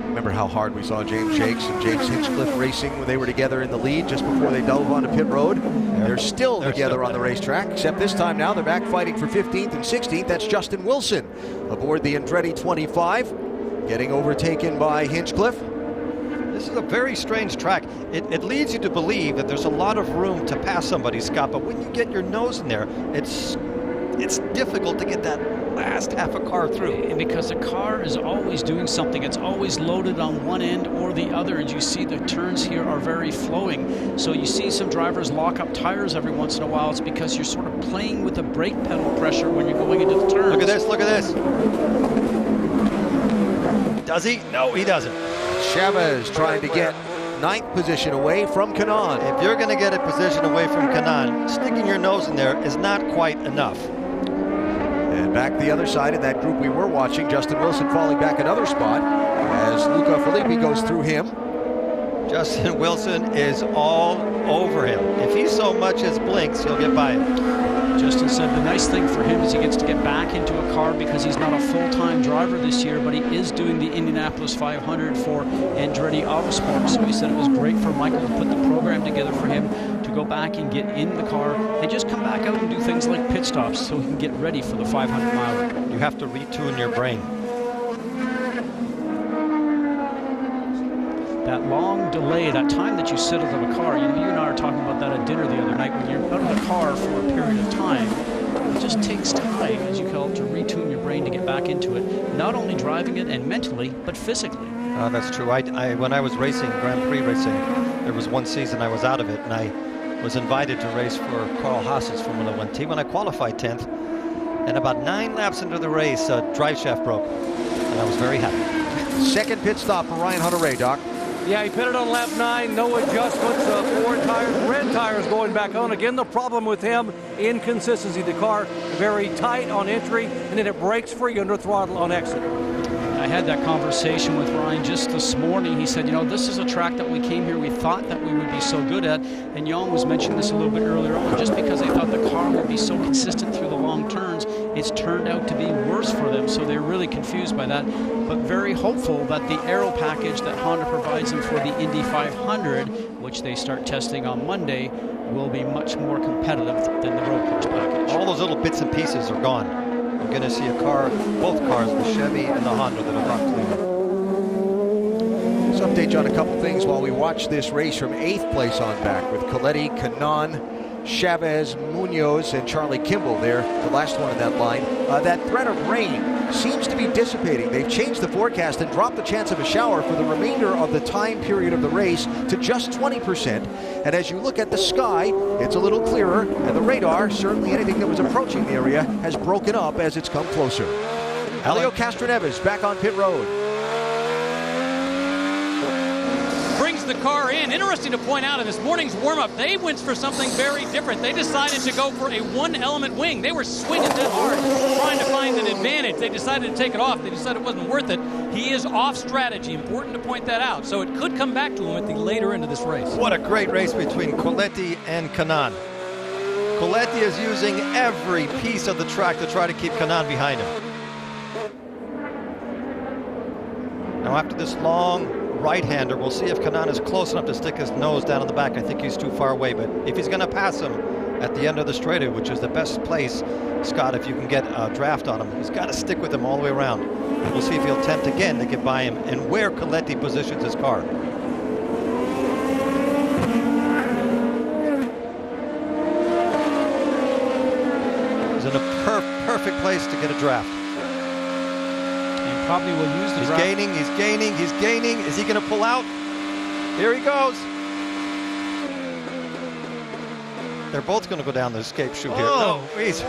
Remember how hard we saw James Jakes and James Hinchcliffe racing when they were together in the lead just before they dove onto pit road? They're still together on the racetrack, except this time now they're back fighting for 15th and 16th. That's Justin Wilson aboard the Andretti 25, getting overtaken by Hinchcliffe. This is a very strange track. It leads you to believe that there's a lot of room to pass somebody, Scott, but when you get your nose in there, it's difficult to get that last half a car through. And because the car is always doing something, it's always loaded on one end or the other, and you see the turns here are very flowing. So you see some drivers lock up tires every once in a while. It's because you're sort of playing with the brake pedal pressure when you're going into the turns. Look at this, look at this. Does he? No, he doesn't. Chavez trying to get 9th position away from Kanaan. If you're going to get a position away from Kanaan, sticking your nose in there is not quite enough. And back the other side in that group we were watching, Justin Wilson falling back another spot as Luca Filippi goes through him. Justin Wilson is all over him. If he so much as blinks, he'll get by him. Justin said the nice thing for him is he gets to get back into a car because he's not a full-time driver this year, but he is doing the Indianapolis 500 for Andretti Autosport. So he said it was great for Michael to put the program together for him to go back and get in the car and just come back out and do things like pit stops so he can get ready for the 500-miler. You have to retune your brain. That long delay, that time that you sit out of a car, you and I were talking about that at dinner the other night, when you're out of the car for a period of time, it just takes time, as you call it, to retune your brain to get back into it. Not only driving it and mentally, but physically. That's true. When I was racing, Grand Prix racing, there was one season I was out of it, and I was invited to race for Carl Haas's Formula One team, and I qualified 10th. And about 9 laps into the race, a drive shaft broke, and I was very happy. Second pit stop for Ryan Hunter-Reay, Doc. Yeah, he pitted on lap 9, no adjustments, 4 tires, red tires going back on. Again, the problem with him, inconsistency. The car very tight on entry, and then it breaks free under throttle on exit. I had that conversation with Ryan just this morning. He said, you know, this is a track that we came here, we thought that we would be so good at, and Jan was mentioning this a little bit earlier on, just because they thought the car would be so consistent through the long turns, It's turned out to be worse for them, so they're really confused by that, but very hopeful that the aero package that Honda provides them for the Indy 500, which they start testing on Monday, will be much more competitive than the road course package. All those little bits and pieces are gone. We're going to see a car, both cars, the Chevy and the Honda, that are not clean. Let's update you on a couple things while we watch this race from 8th place on back with Coletti, Kanaan, Chavez, Munoz, and Charlie Kimball there, the last one in that line. That threat of rain seems to be dissipating. They've changed the forecast and dropped the chance of a shower for the remainder of the time period of the race to just 20%. And as you look at the sky, it's a little clearer, and the radar, certainly anything that was approaching the area, has broken up as it's come closer. Helio Castroneves back on pit road. Brings the car in. Interesting to point out in this morning's warm-up, they went for something very different. They decided to go for a one-element wing. They were swinging that hard, trying to find an advantage. They decided to take it off. They decided it wasn't worth it. He is off strategy. Important to point that out. So it could come back to him at the later end of this race. What a great race between Coletti and Kanaan. Coletti is using every piece of the track to try to keep Kanaan behind him. Now after this long right-hander, we'll see if Kanaan is close enough to stick his nose down in the back. I think he's too far away, but if he's going to pass him at the end of the straightaway, which is the best place, Scott, if you can get a draft on him, he's got to stick with him all the way around. We'll see if he'll attempt again to get by him and where Coletti positions his car. He's in a perfect place to get a draft. Probably will use the he's draft. He's gaining. Is he going to pull out? Here he goes. They're both going to go down the escape chute here. Oh, he's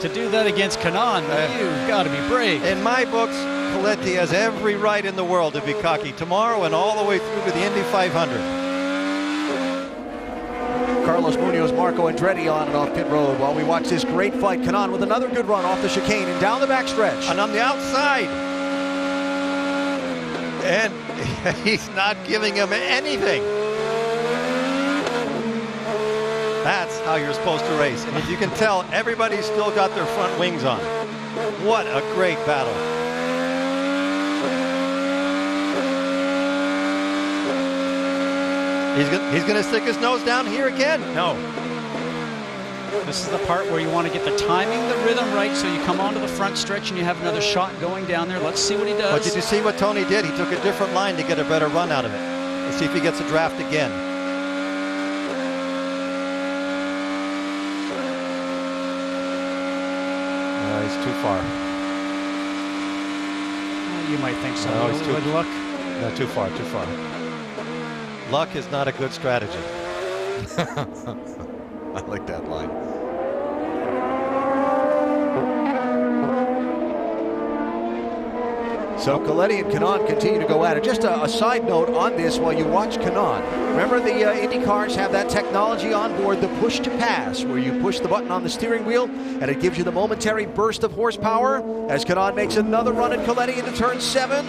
to do that against Kanaan, you've got to be brave. In my books, Coletti has every right in the world to be cocky tomorrow and all the way through to the Indy 500. Carlos Munoz, Marco Andretti on and off pit road while we watch this great fight. Kanaan with another good run off the chicane and down the backstretch. And on the outside. And he's not giving him anything. That's how you're supposed to race. And as you can tell, everybody's still got their front wings on. What a great battle. He's going to stick his nose down here again. No. This is the part where you want to get the timing, the rhythm right, so you come onto the front stretch and you have another shot going down there. Let's see what he does. But did you see what Tony did? He took a different line to get a better run out of it. Let's see if he gets a draft again. No, he's too far. You might think so. No, he's too good luck. No, too far. Luck is not a good strategy. I like that line. So Coletti and Kanaan continue to go at it. Just a side note on this while you watch Kanaan. Remember the Indycars have that technology on board, the push to pass, where you push the button on the steering wheel and it gives you the momentary burst of horsepower as Kanaan makes another run at Coletti into turn 7.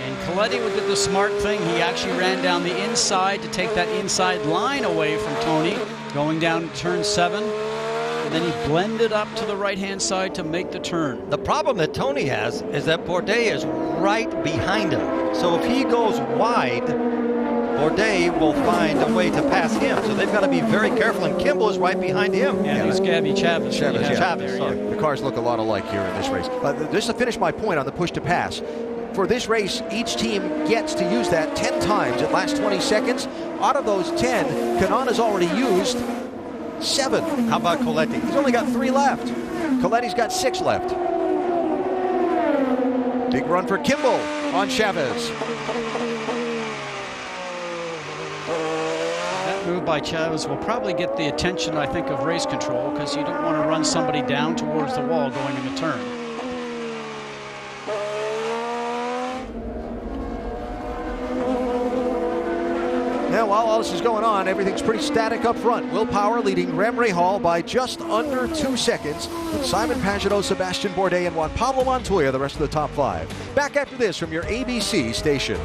And Coletti did the smart thing. He actually ran down the inside to take that inside line away from Tony, going down turn 7. And then he blended up to the right-hand side to make the turn. The problem that Tony has is that Bourdais is right behind him. So if he goes wide, Bourdais will find a way to pass him. So they've got to be very careful. And Kimball is right behind him. Yeah, he's Gabby Chavez. Chavez. The cars look a lot alike here in this race. Just to finish my point on the push to pass. For this race, each team gets to use that 10 times. It lasts 20 seconds. Out of those 10, Kanaan has already used 7. How about Coletti? He's only got 3 left. Coletti's got 6 left. Big run for Kimball on Chavez. That move by Chavez will probably get the attention, I think, of race control, because you don't want to run somebody down towards the wall going in the turn. Now, while all this is going on, everything's pretty static up front. Will Power leading Rem Hall by just under 2 seconds, with Simon Pagenaud, Sebastian Bourdais, and Juan Pablo Montoya the rest of the top 5. Back after this from your ABC station.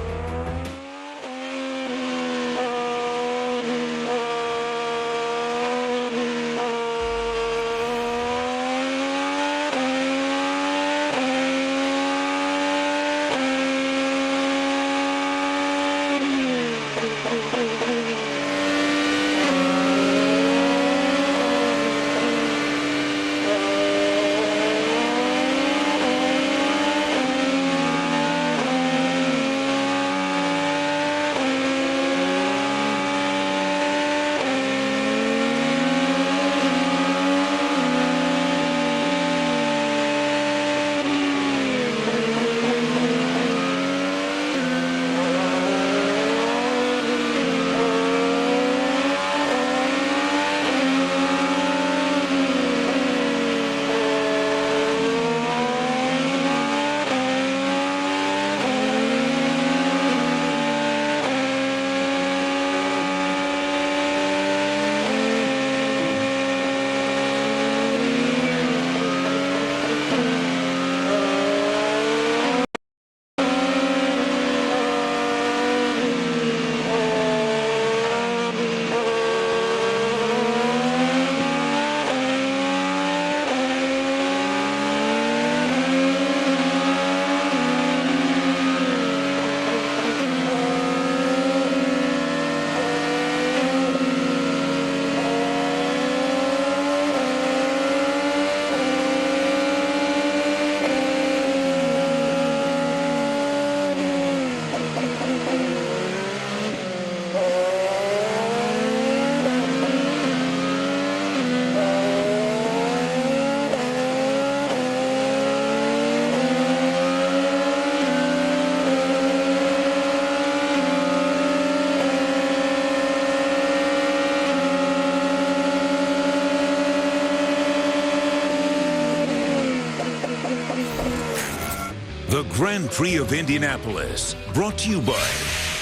Grand Prix of Indianapolis, brought to you by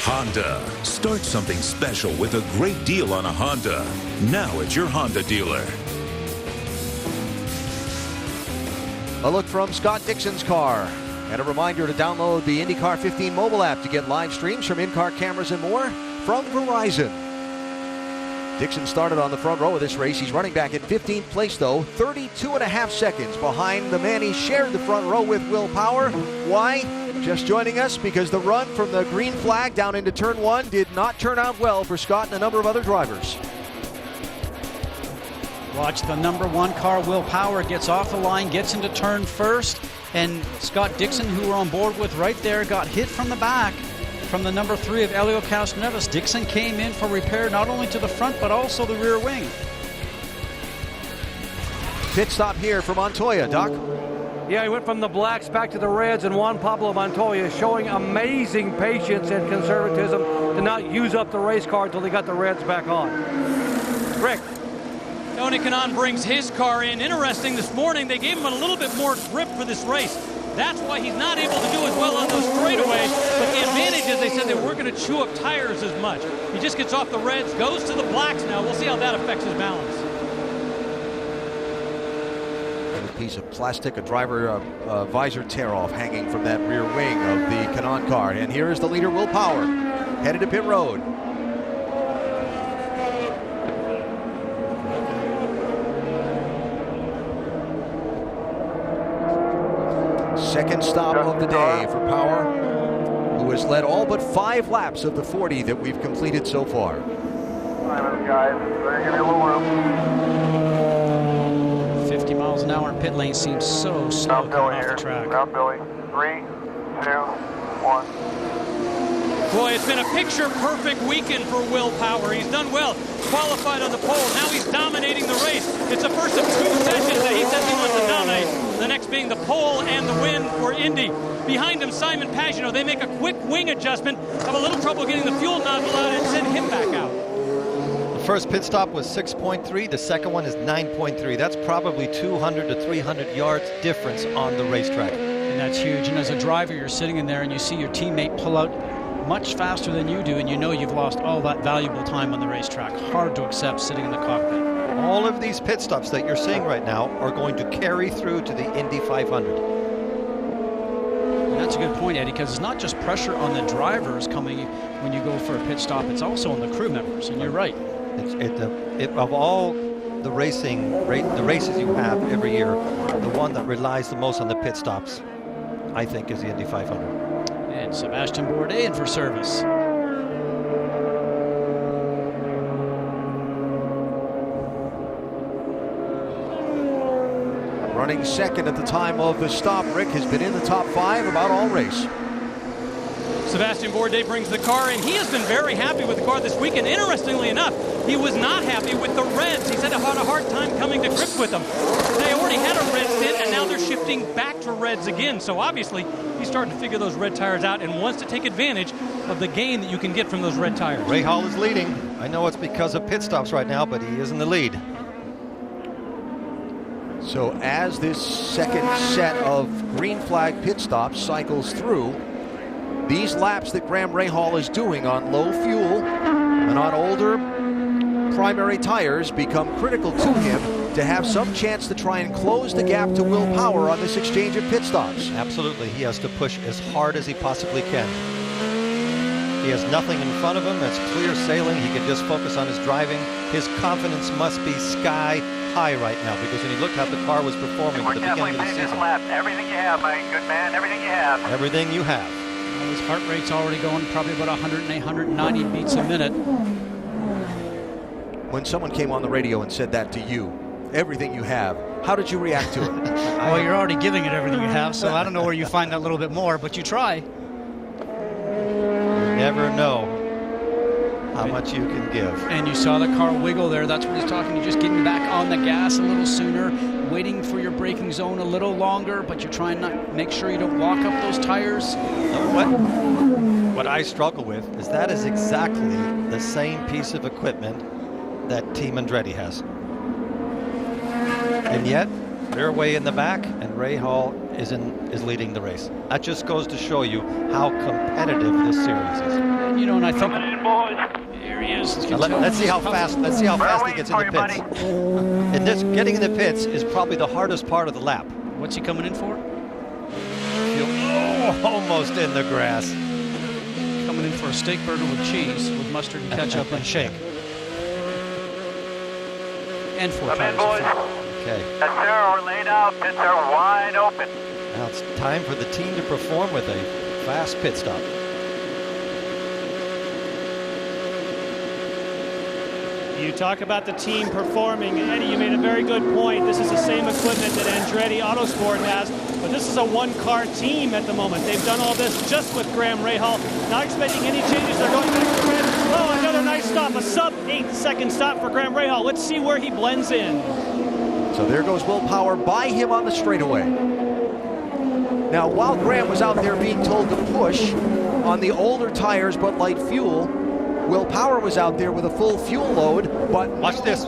Honda. Start something special with a great deal on a Honda. Now at your Honda dealer. A look from Scott Dixon's car. And a reminder to download the IndyCar 15 mobile app to get live streams from in-car cameras and more from Verizon. Dixon started on the front row of this race. He's running back in 15th place, though. 32.5 seconds behind the man he shared the front row with, Will Power. Why? Just joining us because the run from the green flag down into turn 1 did not turn out well for Scott and a number of other drivers. Watch the number 1 car, Will Power, gets off the line, gets into turn first, and Scott Dixon, who we're on board with right there, got hit from the back from the number 3 of Helio Castroneves. Dixon came in for repair not only to the front but also the rear wing. Pit stop here for Montoya, Doc. Yeah, he went from the blacks back to the reds, and Juan Pablo Montoya showing amazing patience and conservatism to not use up the race car until they got the reds back on. Rick. Tony Kanaan brings his car in. Interesting, this morning they gave him a little bit more grip for this race. That's why he's not able to do as well on those straightaways. But the advantage is they said they weren't going to chew up tires as much. He just gets off the reds, goes to the blacks now. We'll see how that affects his balance. A piece of plastic, a driver visor tear-off hanging from that rear wing of the Kanaan car. And here is the leader, Will Power, headed to pit road. Second stop of the day for Power, who has led all but 5 laps of the 40 that we've completed so far. 5 minutes, guys. Better give me a little room. 50 miles an hour in pit lane seems so slow coming off the track. Stop Billy. 3, 2, 1. Boy, it's been a picture-perfect weekend for Will Power. He's done well. Qualified on the pole. Now he's dominating the race. It's the first of 2 sessions that he says he wants to dominate. The next being the pole and the win for Indy. Behind him, Simon Pagenaud. They make a quick wing adjustment. Have a little trouble getting the fuel nozzle out and send him back out. The first pit stop was 6.3. The second one is 9.3. That's probably 200 to 300 yards difference on the racetrack. And that's huge. And as a driver, you're sitting in there and you see your teammate pull out much faster than you do, and you know you've lost all that valuable time on the racetrack. Hard to accept sitting in the cockpit. All of these pit stops that you're seeing right now are going to carry through to the Indy 500. And that's a good point, Eddie, because it's not just pressure on the drivers coming when you go for a pit stop, it's also on the crew members, and you're right. Of all the races you have every year, the one that relies the most on the pit stops, I think, is the Indy 500. And Sebastian Bourdais in for service. Running second at the time of the stop, Rick has been in the top 5 about all race. Sebastian Bourdais brings the car in. He has been very happy with the car this weekend. Interestingly enough, he was not happy with the reds. He said he had a hard time coming to grips with them. They already had a red stint, and now they're shifting back to reds again. So obviously, he's starting to figure those red tires out and wants to take advantage of the gain that you can get from those red tires. Ray Hall is leading. I know it's because of pit stops right now, but he is in the lead. So as this second set of green flag pit stops cycles through, these laps that Graham Rahal is doing on low fuel and on older primary tires become critical to him to have some chance to try and close the gap to Will Power on this exchange of pit stops. Absolutely. He has to push as hard as he possibly can. He has nothing in front of him. It's clear sailing. He can just focus on his driving. His confidence must be sky high right now, because when you look how the car was performing at the beginning of the season. Everything you have, my good man. Everything you have. Everything you have. Well, his heart rate's already going probably about 190 beats a minute. When someone came on the radio and said that to you, everything you have, how did you react to it? Well, you're already giving it everything you have, so I don't know where you find that little bit more, but you try. You never know how much you can give. And you saw the car wiggle there. That's what he's talking. You're just getting back on the gas a little sooner, waiting for your braking zone a little longer, but you're trying to make sure you don't lock up those tires. What I struggle with is that is exactly the same piece of equipment that Team Andretti has. And yet, they're way in the back, and Ray Hall is leading the race. That just goes to show you how competitive this series is. You know, and I think here he is. Let's see how fast. Let's see how fast he gets in the pits. And this getting in the pits is probably the hardest part of the lap. What's he coming in for? Almost in the grass. Coming in for a steak burger with cheese, with mustard and ketchup and shake. And 4 tires. Okay. Yes, sir. We're laid out. Pits are wide open. Now it's time for the team to perform with a fast pit stop. You talk about the team performing. Eddie, you made a very good point. This is the same equipment that Andretti Autosport has, but this is a one-car team at the moment. They've done all this just with Graham Rahal. Not expecting any changes. They're going back to red. Oh, another nice stop. A sub-8-second stop for Graham Rahal. Let's see where he blends in. So there goes Will Power by him on the straightaway. Now, while Graham was out there being told to push on the older tires but light fuel, Will Power was out there with a full fuel load, but... Watch this.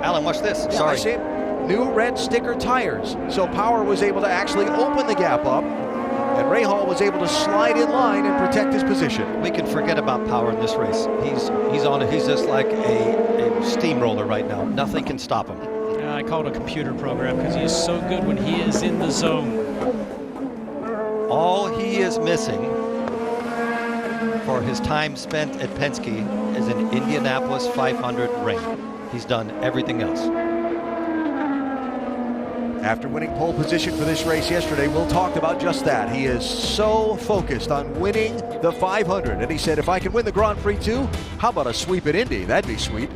Alan, watch this. Yeah, Sorry. I see it. New red sticker tires. So Power was able to actually open the gap up, and Rahal was able to slide in line and protect his position. We can forget about Power in this race. He's just like a steamroller right now. Nothing can stop him. Yeah, I call it a computer program because he is so good when he is in the zone. All he is missing for his time spent at Penske is an Indianapolis 500 ring. He's done everything else. After winning pole position for this race yesterday, Will talked about just that. He is so focused on winning the 500. And he said, if I can win the Grand Prix too, how about a sweep at Indy? That'd be sweet.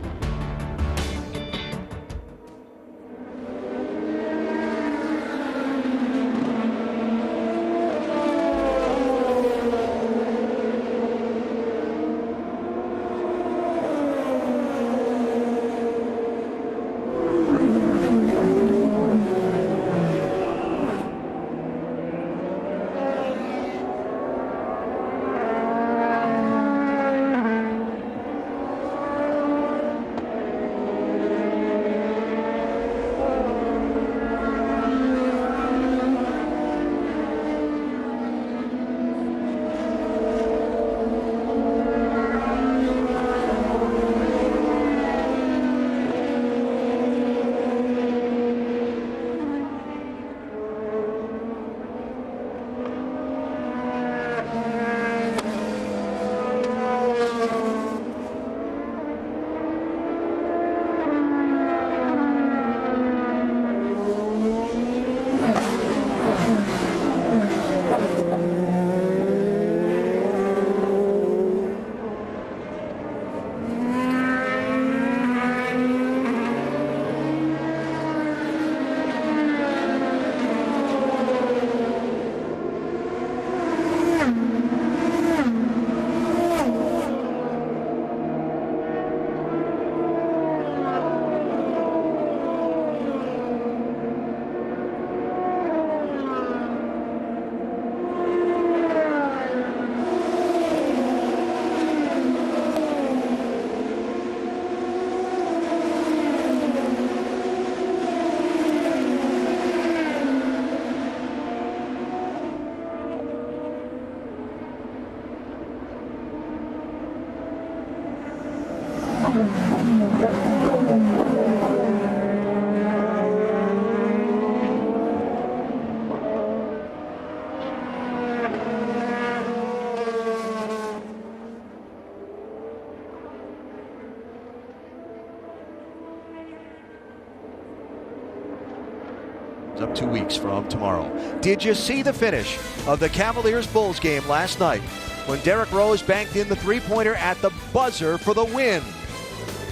Up 2 weeks from tomorrow. Did you see the finish of the Cavaliers-Bulls game last night when Derrick Rose banked in the three-pointer at the buzzer for the win?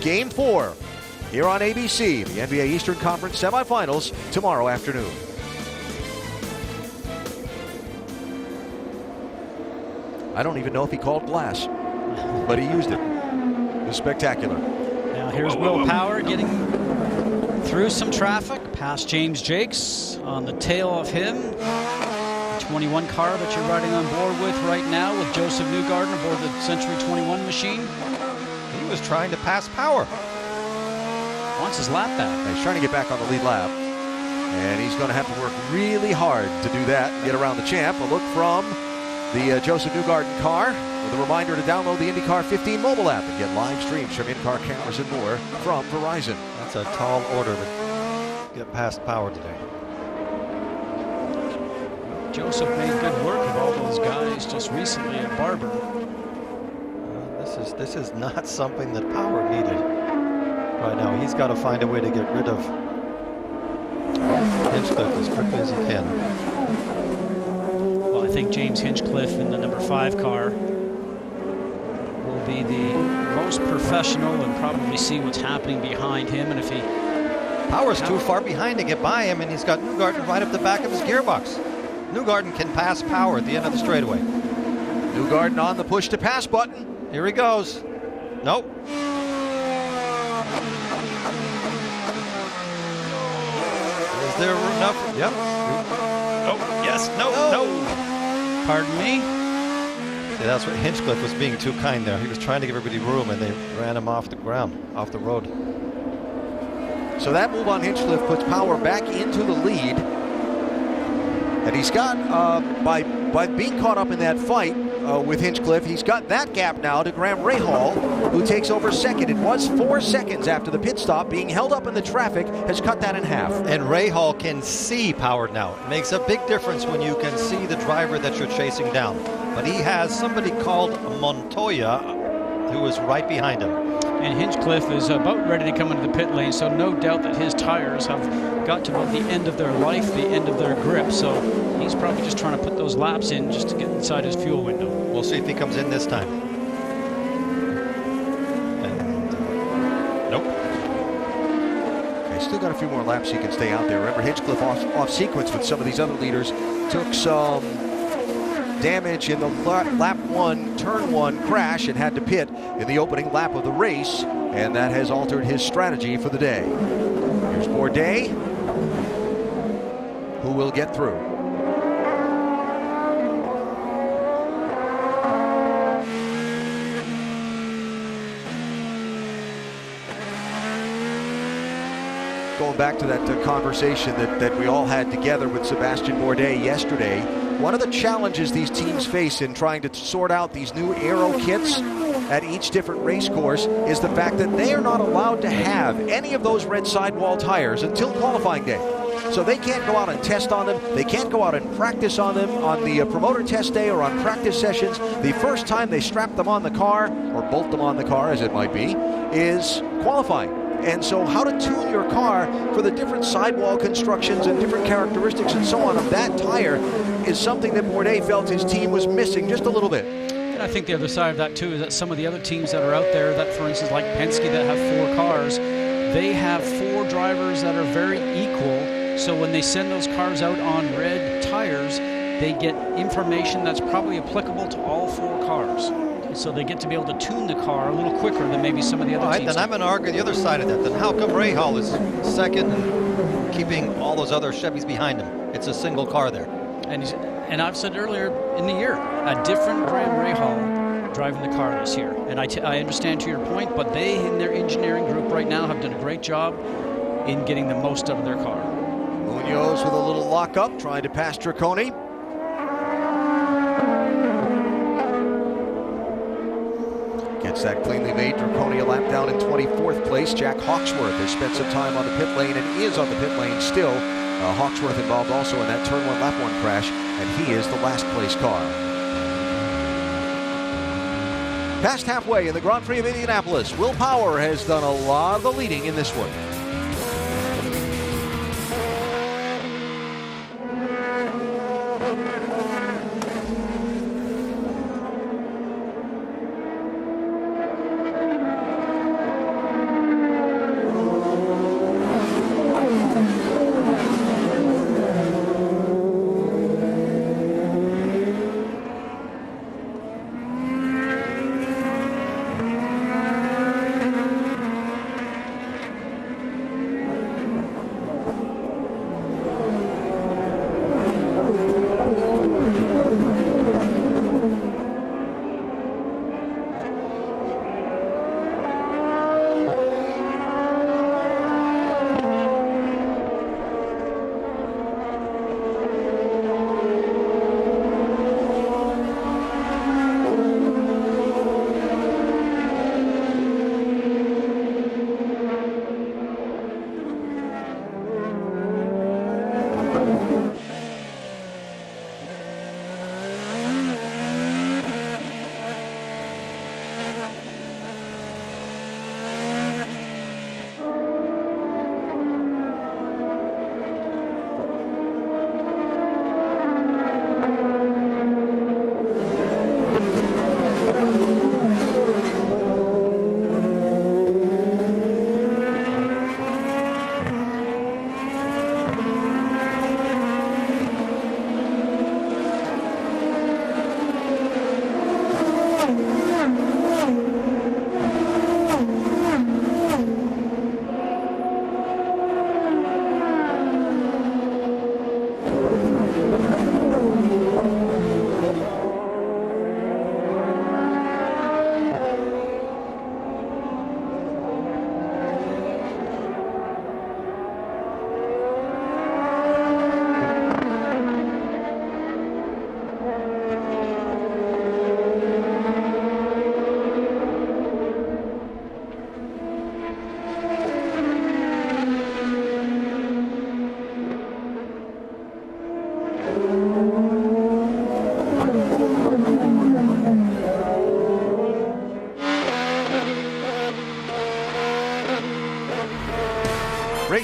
Game 4 here on ABC, the NBA Eastern Conference semifinals tomorrow afternoon. I don't even know if he called glass, but he used it. It was spectacular. Now here's Will Power getting through some traffic past James Jakes on the tail of him. The 21 car that you're riding on board with right now with Joseph Newgarden aboard the Century 21 machine. He was trying to pass Power. Wants his lap back. He's trying to get back on the lead lap. And he's going to have to work really hard to do that and get around the champ. A look from the Joseph Newgarden car with a reminder to download the Indycar 15 mobile app and get live streams from in-car cameras and more from Verizon. That's a tall order to get past Power today. Joseph made good work of all those guys just recently at Barber. This is not something that Power needed right now. He's got to find a way to get rid of Hinchcliffe as quickly as he can. Well, I think James Hinchcliffe in the number 5 car will be the most professional and probably see what's happening behind him. And if he... Power's too far behind to get by him, and he's got Newgarden right up the back of his gearbox. Newgarden can pass Power at the end of the straightaway. Newgarden on the push to pass button. Here he goes. Nope. Is there enough? Yep. Oh, yes. No. Pardon me? Yeah, that's what Hinchcliffe was being too kind there. He was trying to give everybody room, and they ran him off the ground, off the road. So that move on Hinchcliffe puts Power back into the lead. And he's got, by being caught up in that fight with Hinchcliffe, he's got that gap now to Graham Rahal, who takes over second. It was 4 seconds after the pit stop. Being held up in the traffic has cut that in half. And Rahal can see Power now. It makes a big difference when you can see the driver that you're chasing down. But he has somebody called Montoya who is right behind him. And Hinchcliffe is about ready to come into the pit lane, so no doubt that his tires have got to about the end of their life, the end of their grip. So he's probably just trying to put those laps in just to get inside his fuel window. We'll see if he comes in this time. And, nope. Okay, still got a few more laps he can stay out there. Remember, Hinchcliffe off sequence with some of these other leaders. Took some damage in the lap 1, turn 1 crash and had to pit in the opening lap of the race, and that has altered his strategy for the day. Here's Bourdais, who will get through. Going back to that conversation that we all had together with Sebastian Bourdais yesterday, one of the challenges these teams face in trying to sort out these new aero kits at each different race course is the fact that they are not allowed to have any of those red sidewall tires until qualifying day. So they can't go out and test on them. They can't go out and practice on them on the promoter test day or on practice sessions. The first time they strap them on the car, or bolt them on the car as it might be, is qualifying. And so how to tune your car for the different sidewall constructions and different characteristics and so on of that tire is something that Bourdais felt his team was missing just a little bit. And I think the other side of that too is that some of the other teams that are out there, that for instance like Penske that have 4 cars, they have 4 drivers that are very equal. So when they send those cars out on red tires, they get information that's probably applicable to all 4 cars. So they get to be able to tune the car a little quicker than maybe some of the other teams. Then I'm going to argue the other side of that. Then how come Rahal is second and keeping all those other Chevys behind him? It's a single car there. And I've said earlier in the year, a different Graham Rahal driving the car this year. And I understand to your point, but they in their engineering group right now have done a great job in getting the most out of their car. Munoz with a little lockup, trying to pass Trecconi. Gets that cleanly made Trecconi a lap down in 24th place. Jack Hawksworth has spent some time on the pit lane and is on the pit lane still. Hawksworth involved also in that turn 1 lap 1 crash, and he is the last place car. Past halfway in the Grand Prix of Indianapolis, Will Power has done a lot of the leading in this one.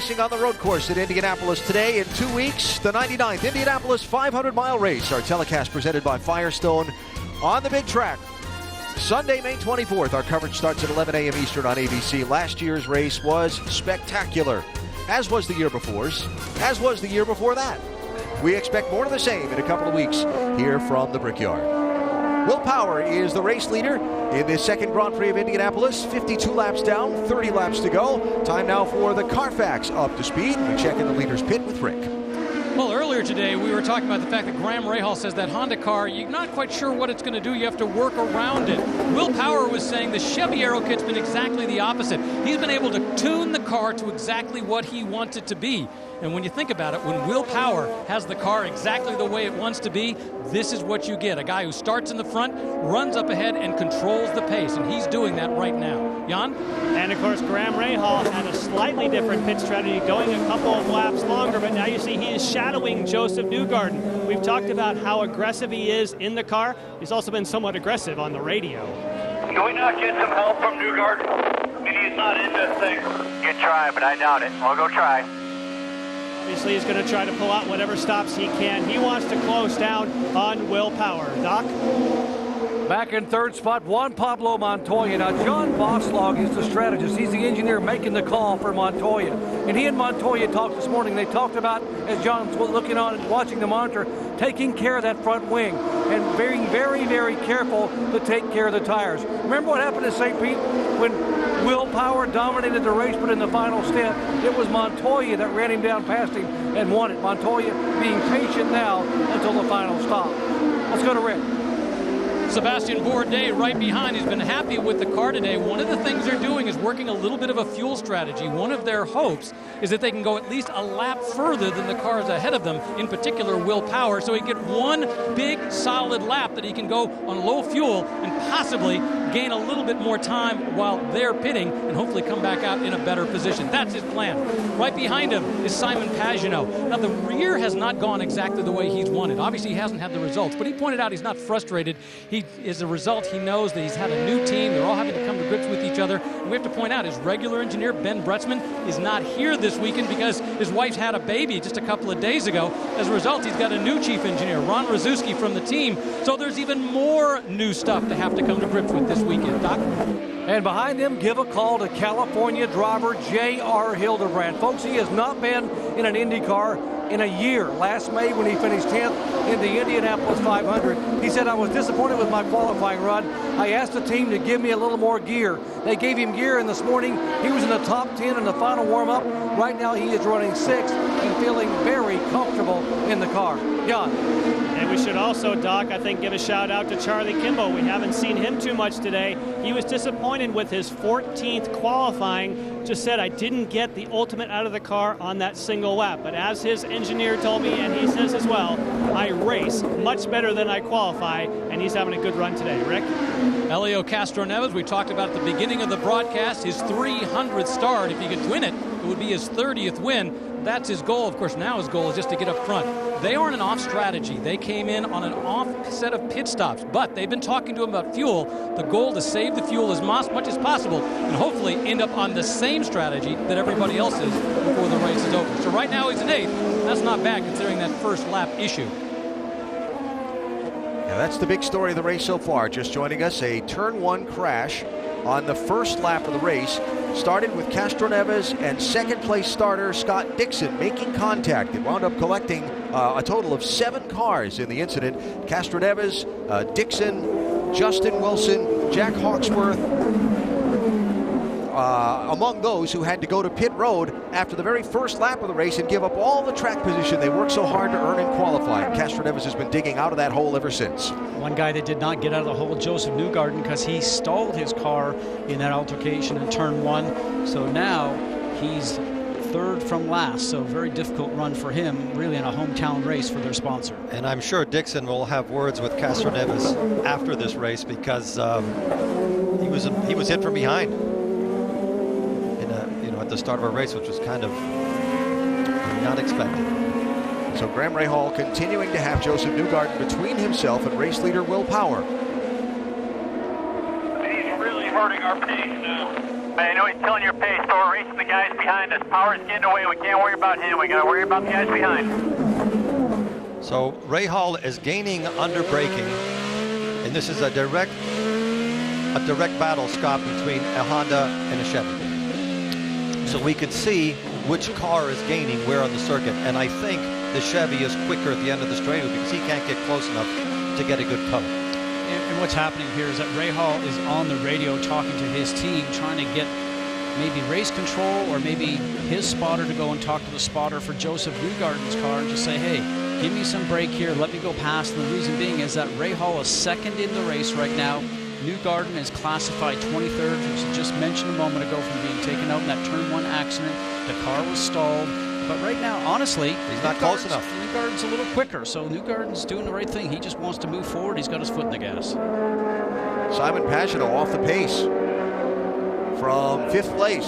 racing on the road course at Indianapolis today. In 2 weeks, the 99th Indianapolis 500-mile race. Our telecast presented by Firestone on the big track. Sunday, May 24th, our coverage starts at 11 a.m. Eastern on ABC. Last year's race was spectacular, as was the year before's, as was the year before that. We expect more of the same in a couple of weeks here from the Brickyard. Will Power is the race leader in this second Grand Prix of Indianapolis. 52 laps down, 30 laps to go. Time now for the Carfax up to speed. We check in the leader's pit with Rick. Well, earlier today, we were talking about the fact that Graham Rahal says that Honda car, you're not quite sure what it's going to do. You have to work around it. Will Power was saying the Chevy Aero kit's been exactly the opposite. He's been able to tune the car to exactly what he wants it to be. And when you think about it, when Will Power has the car exactly the way it wants to be, this is what you get. A guy who starts in the front, runs up ahead, and controls the pace. And he's doing that right now. Jan? And, of course, Graham Rahal had a slightly different pit strategy, going a couple of laps longer. But now you see he is shadowing Joseph Newgarden. We've talked about how aggressive he is in the car. He's also been somewhat aggressive on the radio. Can we not get some help from Newgarden? I mean, he's not in this thing. You try, but I doubt it. We'll go try. Obviously, he's going to try to pull out whatever stops he can. He wants to close down on Will Power. Doc? Back in third spot, Juan Pablo Montoya. Now, John Boslog is the strategist. He's the engineer making the call for Montoya. And he and Montoya talked this morning. They talked about, as John's looking on and watching the monitor, taking care of that front wing and being very, very careful to take care of the tires. Remember what happened at St. Pete when Will Power dominated the race, but in the final step, it was Montoya that ran him down past him and won it. Montoya being patient now until the final stop. Let's go to Rick. Sebastian Bourdais right behind. He's been happy with the car today. One of the things they're doing is working a little bit of a fuel strategy. One of their hopes is that they can go at least a lap further than the cars ahead of them, in particular Will Power, so he can get one big solid lap that he can go on low fuel and possibly gain a little bit more time while they're pitting and hopefully come back out in a better position. That's his plan. Right behind him is Simon Pagenaud. Now, the rear has not gone exactly the way he's wanted. Obviously, he hasn't had the results, but he pointed out he's not frustrated. As a result, he knows that he's had a new team. They're all having to come to grips with each other. And we have to point out his regular engineer, Ben Bretzman, is not here this weekend because his wife had a baby just a couple of days ago. As a result, he's got a new chief engineer, Ron Rzuski, from the team. So there's even more new stuff to have to come to grips with this weekend. Doc? And behind him, give a call to California driver J.R. Hildebrand. Folks, he has not been in an Indycar in a year. Last May, when he finished 10th in the Indianapolis 500, he said, I was disappointed with my qualifying run. I asked the team to give me a little more gear. They gave him gear, and this morning he was in the top 10 in the final warm-up. Right now he is running 6th and feeling very comfortable in the car. Jan. And we should also, Doc, I think, give a shout out to Charlie Kimball. We haven't seen him too much today. He was disappointed with his 14th qualifying. Just said, I didn't get the ultimate out of the car on that single lap. But as his engineer told me, and he says as well, I race much better than I qualify, and he's having a good run today. Rick? Elio Castroneves, we talked about at the beginning of the broadcast, his 300th start. If he could win it, it would be his 30th win. That's his goal. Of course, now his goal is just to get up front. They aren't an off strategy. They came in on an off set of pit stops, but they've been talking to him about fuel. The goal to save the fuel as much as possible and hopefully end up on the same strategy that everybody else is before the race is over. So right now he's in 8th. That's not bad considering that first lap issue. Yeah, that's the big story of the race so far. Just joining us, a turn 1 crash on the first lap of the race. Started with Castroneves and second place starter Scott Dixon making contact. It wound up collecting a total of 7 cars in the incident. Castroneves, Dixon, Justin Wilson, Jack Hawksworth, among those who had to go to pit road after the very first lap of the race and give up all the track position they worked so hard to earn in qualifying. Castroneves has been digging out of that hole ever since. One guy that did not get out of the hole, Joseph Newgarden, because he stalled his car in that altercation in turn 1. So now he's 3rd from last. So very difficult run for him, really, in a hometown race for their sponsor. And I'm sure Dixon will have words with Castroneves after this race because he was hit from behind at the start of a race, which was kind of not expected. So Graham Rahal continuing to have Joseph Newgarden between himself and race leader Will Power. He's really hurting our pace now. I know he's killing your pace, so we're racing the guys behind us. Power's getting away. We can't worry about him. We got to worry about the guys behind. So Rahal is gaining under braking, and this is a direct battle, Scott, between a Honda and a Chevy. So we could see which car is gaining where on the circuit, and I think the Chevy is quicker at the end of the straightaway because he can't get close enough to get a good cover. And what's happening here is that Rahal is on the radio talking to his team, trying to get maybe race control or maybe his spotter to go and talk to the spotter for Joseph Newgarden's car and just say, hey, give me some break here, let me go past. And the reason being is that Rahal is second in the race right now. Newgarden is classified 23rd, as I just mentioned a moment ago, from being taken out in that turn 1 accident. The car was stalled. But right now, honestly, he's not close enough. Newgarden's a little quicker, so Newgarden's doing the right thing. He just wants to move forward. He's got his foot in the gas. Simon Pagenaud off the pace from 5th place.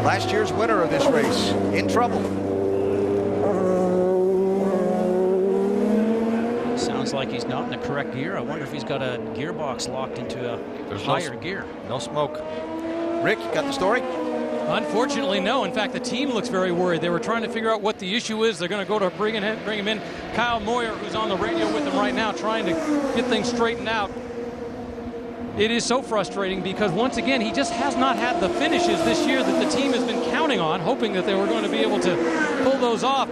Last year's winner of this race, in trouble. Sounds like he's not in the correct gear. I wonder if he's got a gearbox locked into a higher gear. No smoke. Rick, you got the story? Unfortunately, no. In fact, the team looks very worried. They were trying to figure out what the issue is. They're going to go to bring him in. Kyle Moyer, who's on the radio with them right now, trying to get things straightened out. It is so frustrating because, once again, he just has not had the finishes this year that the team has been counting on, hoping that they were going to be able to pull those off.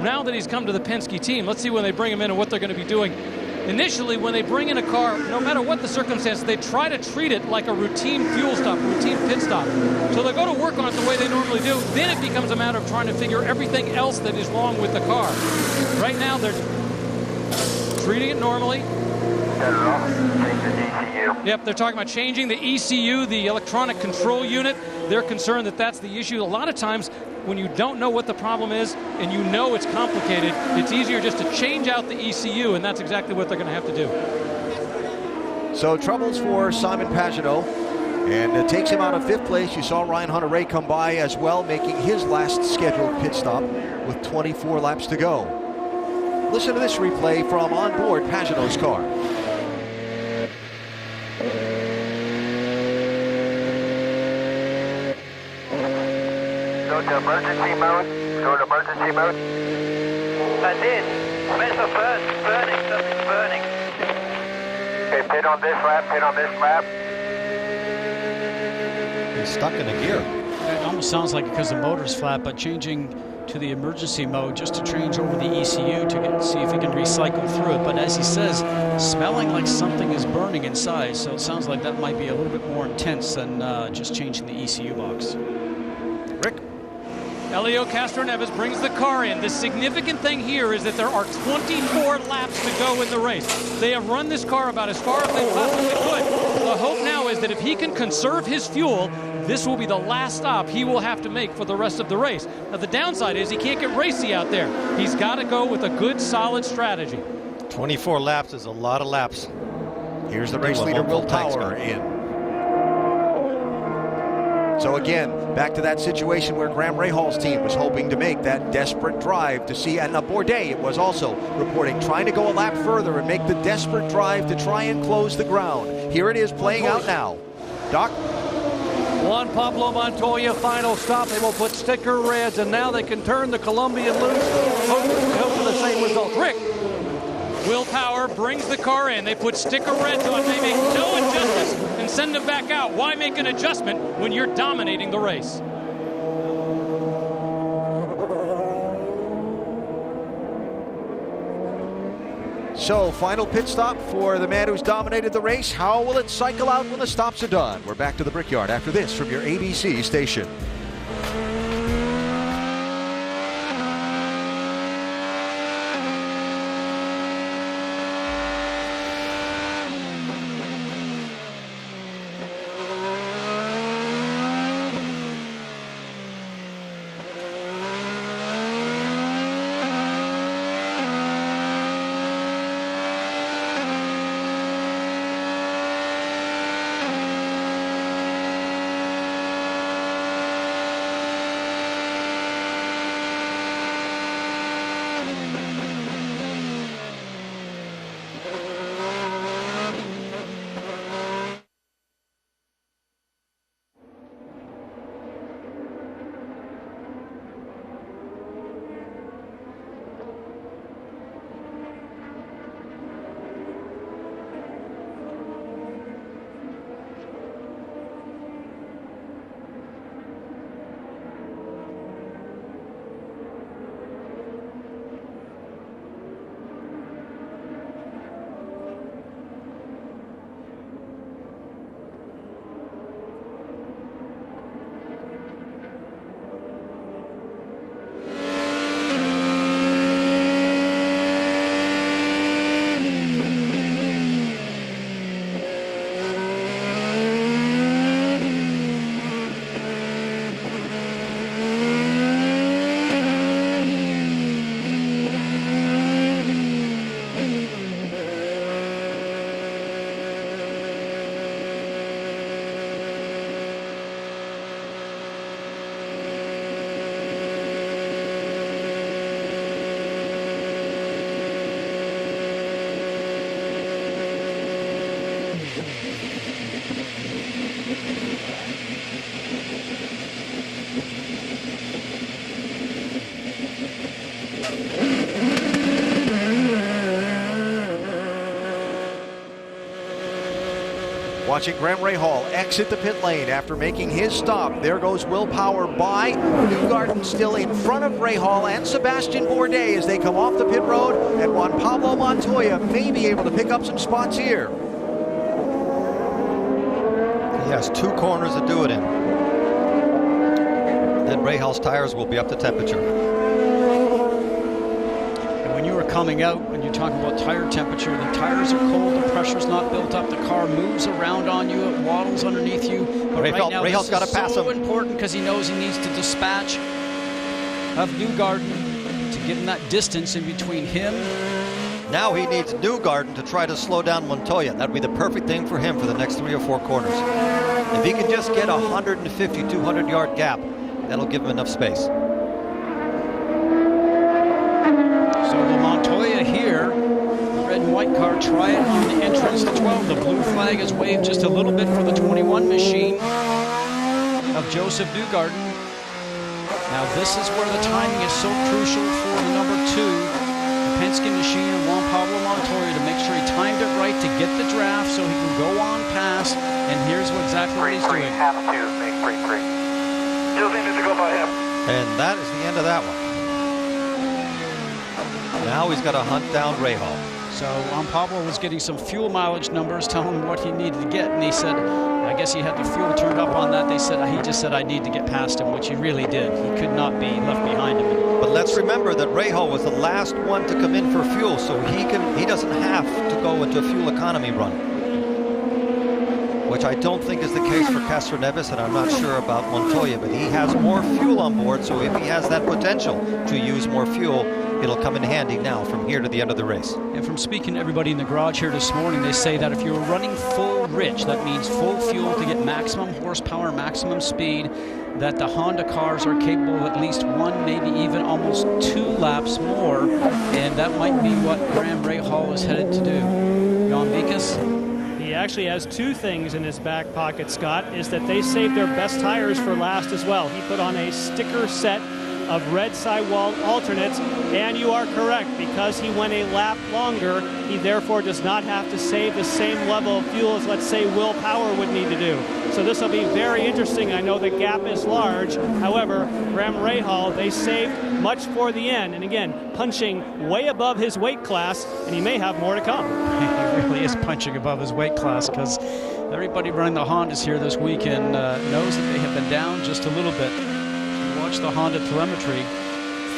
Now that he's come to the Penske team, let's see when they bring him in and what they're going to be doing. Initially, when they bring in a car, no matter what the circumstance, they try to treat it like a routine fuel stop, routine pit stop. So they go to work on it the way they normally do. Then it becomes a matter of trying to figure everything else that is wrong with the car. Right now, they're treating it normally. Yep, they're talking about changing the ECU, the electronic control unit. They're concerned that that's the issue. A lot of times, when you don't know what the problem is and you know it's complicated, it's easier just to change out the ECU, and that's exactly what they're going to have to do. So troubles for Simon Pagenaud, and it takes him out of 5th place. You saw Ryan Hunter-Reay come by as well, making his last scheduled pit stop with 24 laps to go. Listen to this replay from on board Pagenaud's car. Go to emergency mode. Go to emergency mode. I did. Where's the first? It's burning. Something's burning. Okay, pit on this lap. Pit on this lap. He's stuck in a gear. It almost sounds like because the motor's flat, but changing to the emergency mode just to change over the ECU to see if he can recycle through it. But as he says, smelling like something is burning inside, so it sounds like that might be a little bit more intense than just changing the ECU box. Rick? Elio Castroneves brings the car in. The significant thing here is that there are 24 laps to go in the race. They have run this car about as far as they possibly could. The hope now is that if he can conserve his fuel, this will be the last stop he will have to make for the rest of the race. Now, the downside is he can't get racy out there. He's got to go with a good, solid strategy. 24 laps is a lot of laps. Here's the race leader, Will Power, in. So again, back to that situation where Graham Rahal's team was hoping to make that desperate drive to see, and Bourdais, it was also reporting, trying to go a lap further and make the desperate drive to try and close the ground. Here it is playing out now. Doc? Juan Pablo Montoya, final stop. They will put sticker reds, and now they can turn the Colombian loose. Hope for the same result. Rick? Will Power brings the car in. They put sticker reds on. They make no adjustments and send them back out. Why make an adjustment when you're dominating the race? So, final pit stop for the man who's dominated the race. How will it cycle out when the stops are done? We're back to the Brickyard after this from your ABC station. Watching Graham Rahal exit the pit lane after making his stop. There goes Will Power by. Newgarden still in front of Rahal and Sebastian Bourdais as they come off the pit road. And Juan Pablo Montoya may be able to pick up some spots here. He has 2 corners to do it in. Then Rahal's tires will be up to temperature. And when you are coming out, when you're talking about tire temperature, the tires are cold, the pressure's not built up, the car moves around on you, it waddles underneath you. But right now, Rahal's got to pass him. So important because he knows he needs to dispatch of Newgarden to get him that distance in between him. Now he needs Newgarden to try to slow down Montoya. That would be the perfect thing for him for the next 3 or 4 corners. If he can just get a 150, 200-yard gap, that'll give him enough space. So will Montoya here, the red and white car, try it on the entrance to 12. The blue flag is waved just a little bit for the 21 machine of Joseph Newgarden. Now this is where the timing is so crucial for the number 2. Penske machine and Juan Pablo Montoya to make sure he timed it right to get the draft so he can go on past. And here's exactly what he's doing. Half 2, make 3-3. Just needed to go by him. And that is the end of that one. Now he's got to hunt down Rahal. So Juan Pablo was getting some fuel mileage numbers telling him what he needed to get, and he said, I guess he had the fuel turned up on that. He just said, I need to get past him, which he really did. He could not be left behind him. But let's remember that Rahal was the last one to come in for fuel, so he doesn't have to go into a fuel economy run, which I don't think is the case for Castroneves, and I'm not sure about Montoya, but he has more fuel on board, so if he has that potential to use more fuel, it'll come in handy now from here to the end of the race. And from speaking to everybody in the garage here this morning, they say that if you're running full rich, that means full fuel to get maximum horsepower, maximum speed, that the Honda cars are capable of at least 1, maybe even almost 2 laps more, and that might be what Graham Rahal is headed to do. Jan Vikas? He actually has 2 things in his back pocket, Scott, is that they saved their best tires for last as well. He put on a sticker set of red sidewall alternates, and you are correct, because he went a lap longer, he therefore does not have to save the same level of fuel as, let's say, Will Power would need to do. So this will be very interesting. I know the gap is large. However, Graham Rahal, they saved much for the end, and again, punching way above his weight class, and he may have more to come. He really is punching above his weight class, because everybody running the Hondas here this weekend knows that they have been down just a little bit. Watch the Honda telemetry,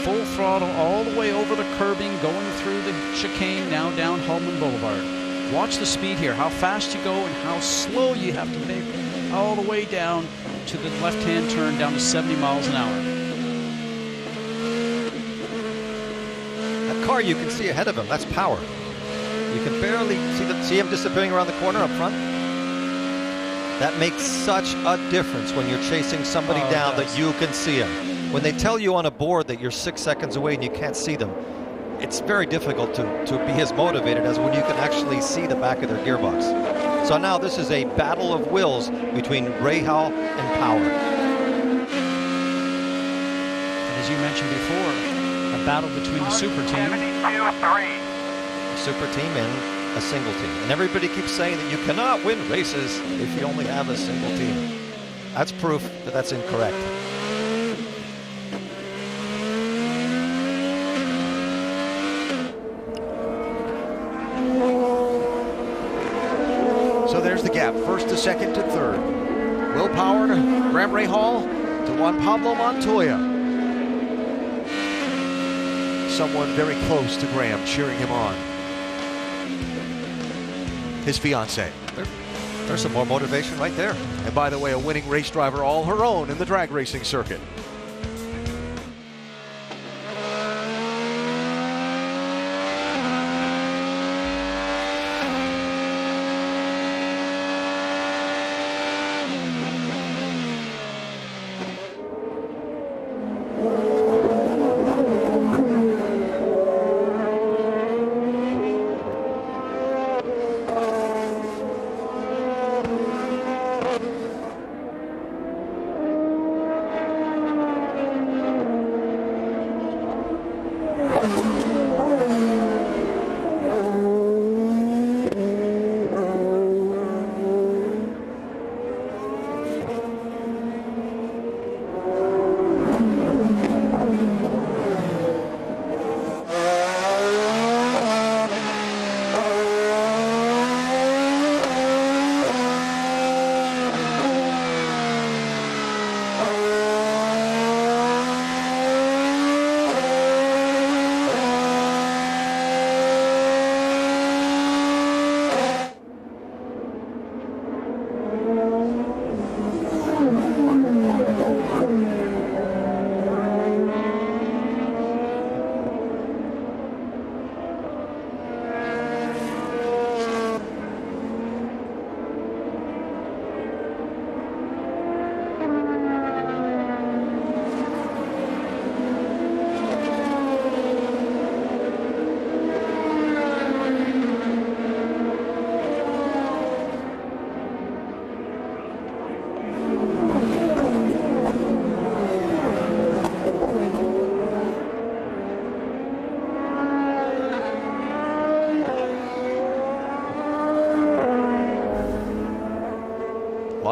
full throttle all the way over the curbing, going through the chicane, now down Holman Boulevard. Watch the speed here, how fast you go and how slow you have to make all the way down to the left-hand turn down to 70 miles an hour. That car you can see ahead of him, that's Power. You can barely see him disappearing around the corner up front. That makes such a difference when you're chasing somebody down that you can see him. When they tell you on a board that you're 6 seconds away and you can't see them, it's very difficult to be as motivated as when you can actually see the back of their gearbox. So now this is a battle of wills between Rahal and Power. And as you mentioned before, a battle between the super team. The super team and a single team. And everybody keeps saying that you cannot win races if you only have a single team. That's proof that that's incorrect. So there's the gap, first to second to third. Will Power to Graham Rahal to Juan Pablo Montoya. Someone very close to Graham cheering him on. His fiancée. There's some more motivation right there. And by the way, a winning race driver all her own in the drag racing circuit.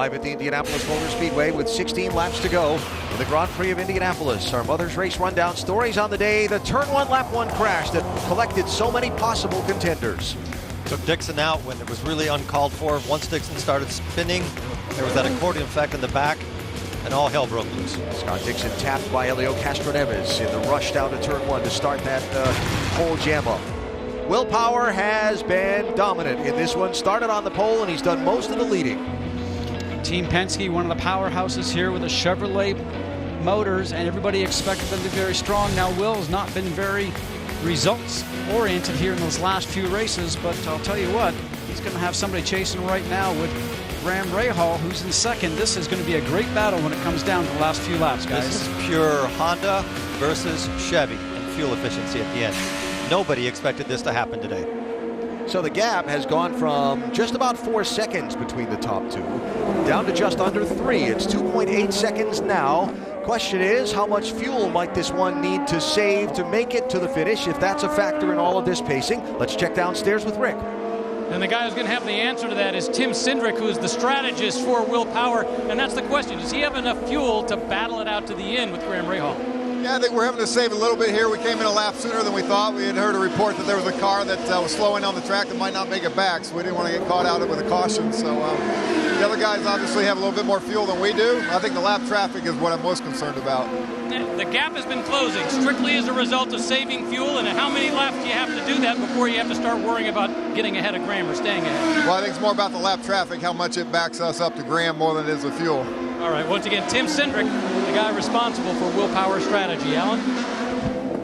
Live at the Indianapolis Motor Speedway with 16 laps to go in the Grand Prix of Indianapolis. Our Mother's Race Rundown stories on the day. The Turn 1 Lap 1 crash that collected so many possible contenders. Took Dixon out when it was really uncalled for. Once Dixon started spinning, there was that accordion effect in the back, and all hell broke loose. Scott Dixon tapped by Helio Castroneves in the rush down to Turn 1 to start that pole jam up. Will Power has been dominant in this one. Started on the pole, and he's done most of the leading. Team Penske, one of the powerhouses here with the Chevrolet motors, and everybody expected them to be very strong. Now, Will has not been very results-oriented here in those last few races, but I'll tell you what, he's going to have somebody chasing right now with Graham Rahal, who's in second. This is going to be a great battle when it comes down to the last few laps, guys. This is pure Honda versus Chevy and fuel efficiency at the end. Nobody expected this to happen today. So the gap has gone from just about 4 seconds between the top two down to just under 3. It's 2.8 seconds now. Question is, how much fuel might this one need to save to make it to the finish, if that's a factor in all of this pacing? Let's check downstairs with Rick. And the guy who's going to have the answer to that is Tim Cindric, who is the strategist for Will Power. And that's the question. Does he have enough fuel to battle it out to the end with Graham Rahal? Yeah, I think we're having to save a little bit here. We came in a lap sooner than we thought. We had heard a report that there was a car that was slowing on the track that might not make it back, so we didn't want to get caught out with a caution. So the other guys obviously have a little bit more fuel than we do. I think the lap traffic is what I'm most concerned about. The gap has been closing strictly as a result of saving fuel, and how many laps do you have to do that before you have to start worrying about getting ahead of Graham or staying ahead? Well, I think it's more about the lap traffic, how much it backs us up to Graham more than it is the fuel. All right, once again, Tim Cindric, the guy responsible for Will Power strategy. Alan?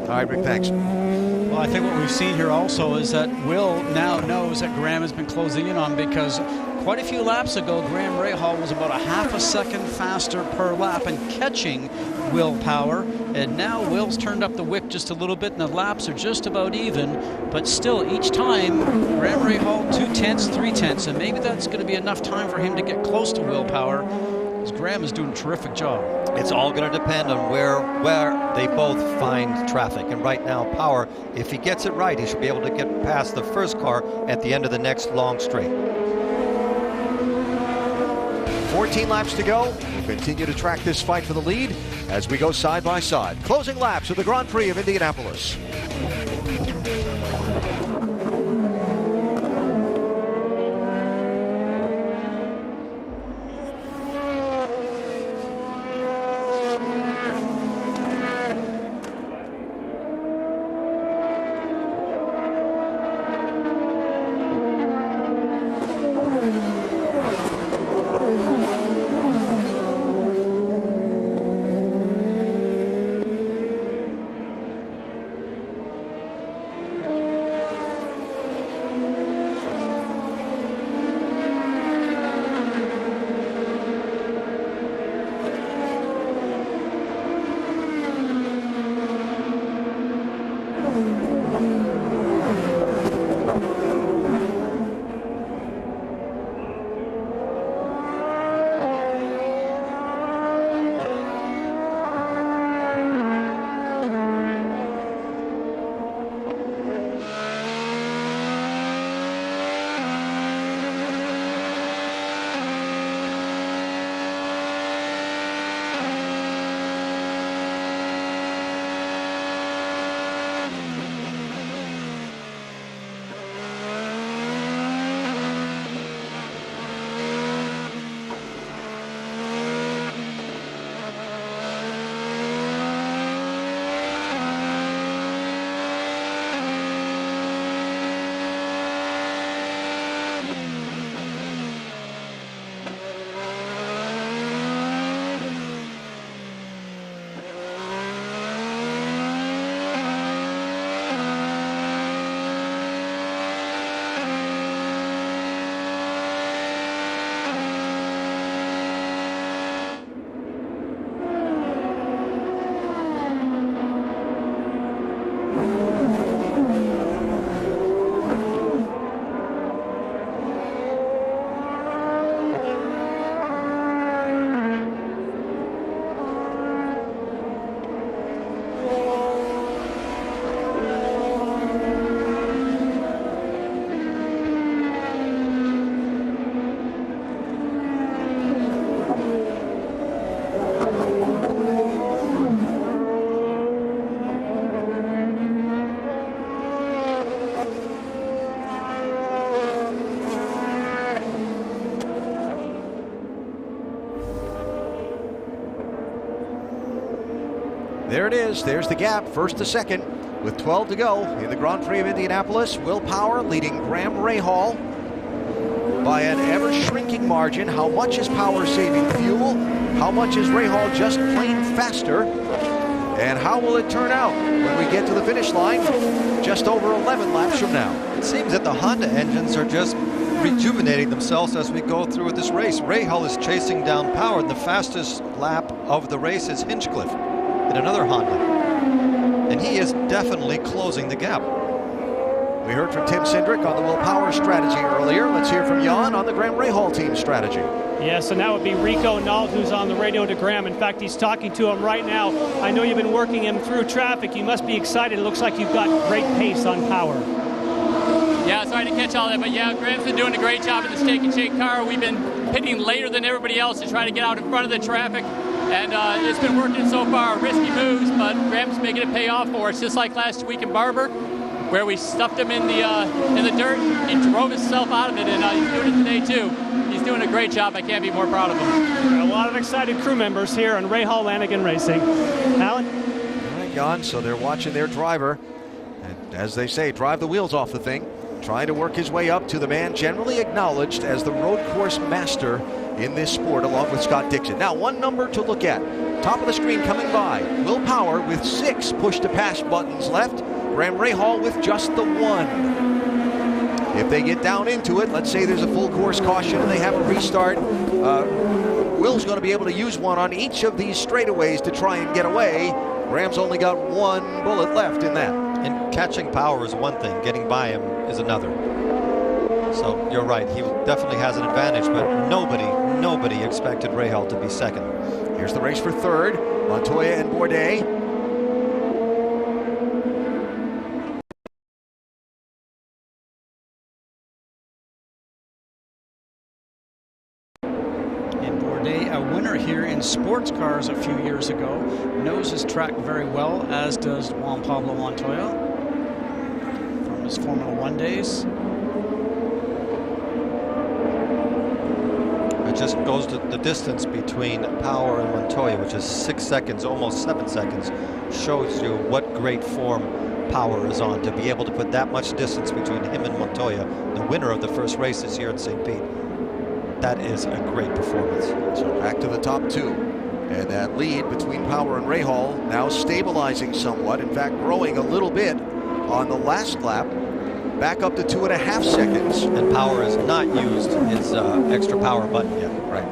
All right, Rick, thanks. Well, I think what we've seen here also is that Will now knows that Graham has been closing in on, because quite a few laps ago, Graham Rahal was about a half a second faster per lap and catching Will Power. And now Will's turned up the whip just a little bit, and the laps are just about even. But still, each time, Graham Rahal 2/10, 3/10, and maybe that's going to be enough time for him to get close to Will Power. Graham is doing a terrific job. It's all going to depend on where they both find traffic. And right now, Power, if he gets it right, he should be able to get past the first car at the end of the next long straight. 14 laps to go. We'll continue to track this fight for the lead as we go side by side. Closing laps of the Grand Prix of Indianapolis. there it is. There's the gap, first to second, with 12 to go in the Grand Prix of Indianapolis. Will Power leading Graham Rahal by an ever-shrinking margin. How much is Power saving fuel? How much is Rahal just plain faster? And how will it turn out when we get to the finish line just over 11 laps from now? It seems that the Honda engines are just rejuvenating themselves as we go through this race. Rahal is chasing down Power, and the fastest lap of the race is Hinchcliffe in another Honda. And he is definitely closing the gap. We heard from Tim Cindric on the Will Power strategy earlier. Let's hear from Jan on the Graham Rahal team strategy. Yes, and that would be Rico Nault, who's on the radio to Graham. In fact, he's talking to him right now. I know you've been working him through traffic. You must be excited. It looks like you've got great pace on Power. Yeah, sorry to catch all that, but yeah, Graham's been doing a great job in the Steak and Shake car. We've been pitting later than everybody else to try to get out in front of the traffic, and it's been working so far. Risky moves, but Graham's making it pay off for us, just like last week in Barber, where we stuffed him in the dirt. He drove himself out of it, and he's doing it today too. He's doing a great job. I can't be more proud of him. A lot of excited crew members here on Rahal Lanigan Racing. Alan? All right, Jan, so they're watching their driver, and as they say, drive the wheels off the thing, trying to work his way up to the man generally acknowledged as the road course master in this sport, along with Scott Dixon. Now, one number to look at. Top of the screen coming by. Will Power with 6 push-to-pass buttons left. Graham Rahal with just the 1. If they get down into it, let's say there's a full course caution and they have a restart, Will's going to be able to use one on each of these straightaways to try and get away. Graham's only got 1 bullet left in that. And catching Power is one thing, getting by him is another. So you're right, he definitely has an advantage, but nobody expected Rahal to be second. Here's the race for third, Montoya and Bourdais. Sports cars a few years ago, knows his track very well, as does Juan Pablo Montoya from his Formula One days. It just goes to the distance between Power and Montoya, which is 6 seconds, almost 7 seconds, shows you what great form Power is on to be able to put that much distance between him and Montoya, the winner of the first race this year at St. Pete. That is a great performance. So back to the top 2. And that lead between Power and Rahal now stabilizing somewhat. In fact, growing a little bit on the last lap. Back up to 2.5 seconds. And Power has not used his extra power button yet. Right.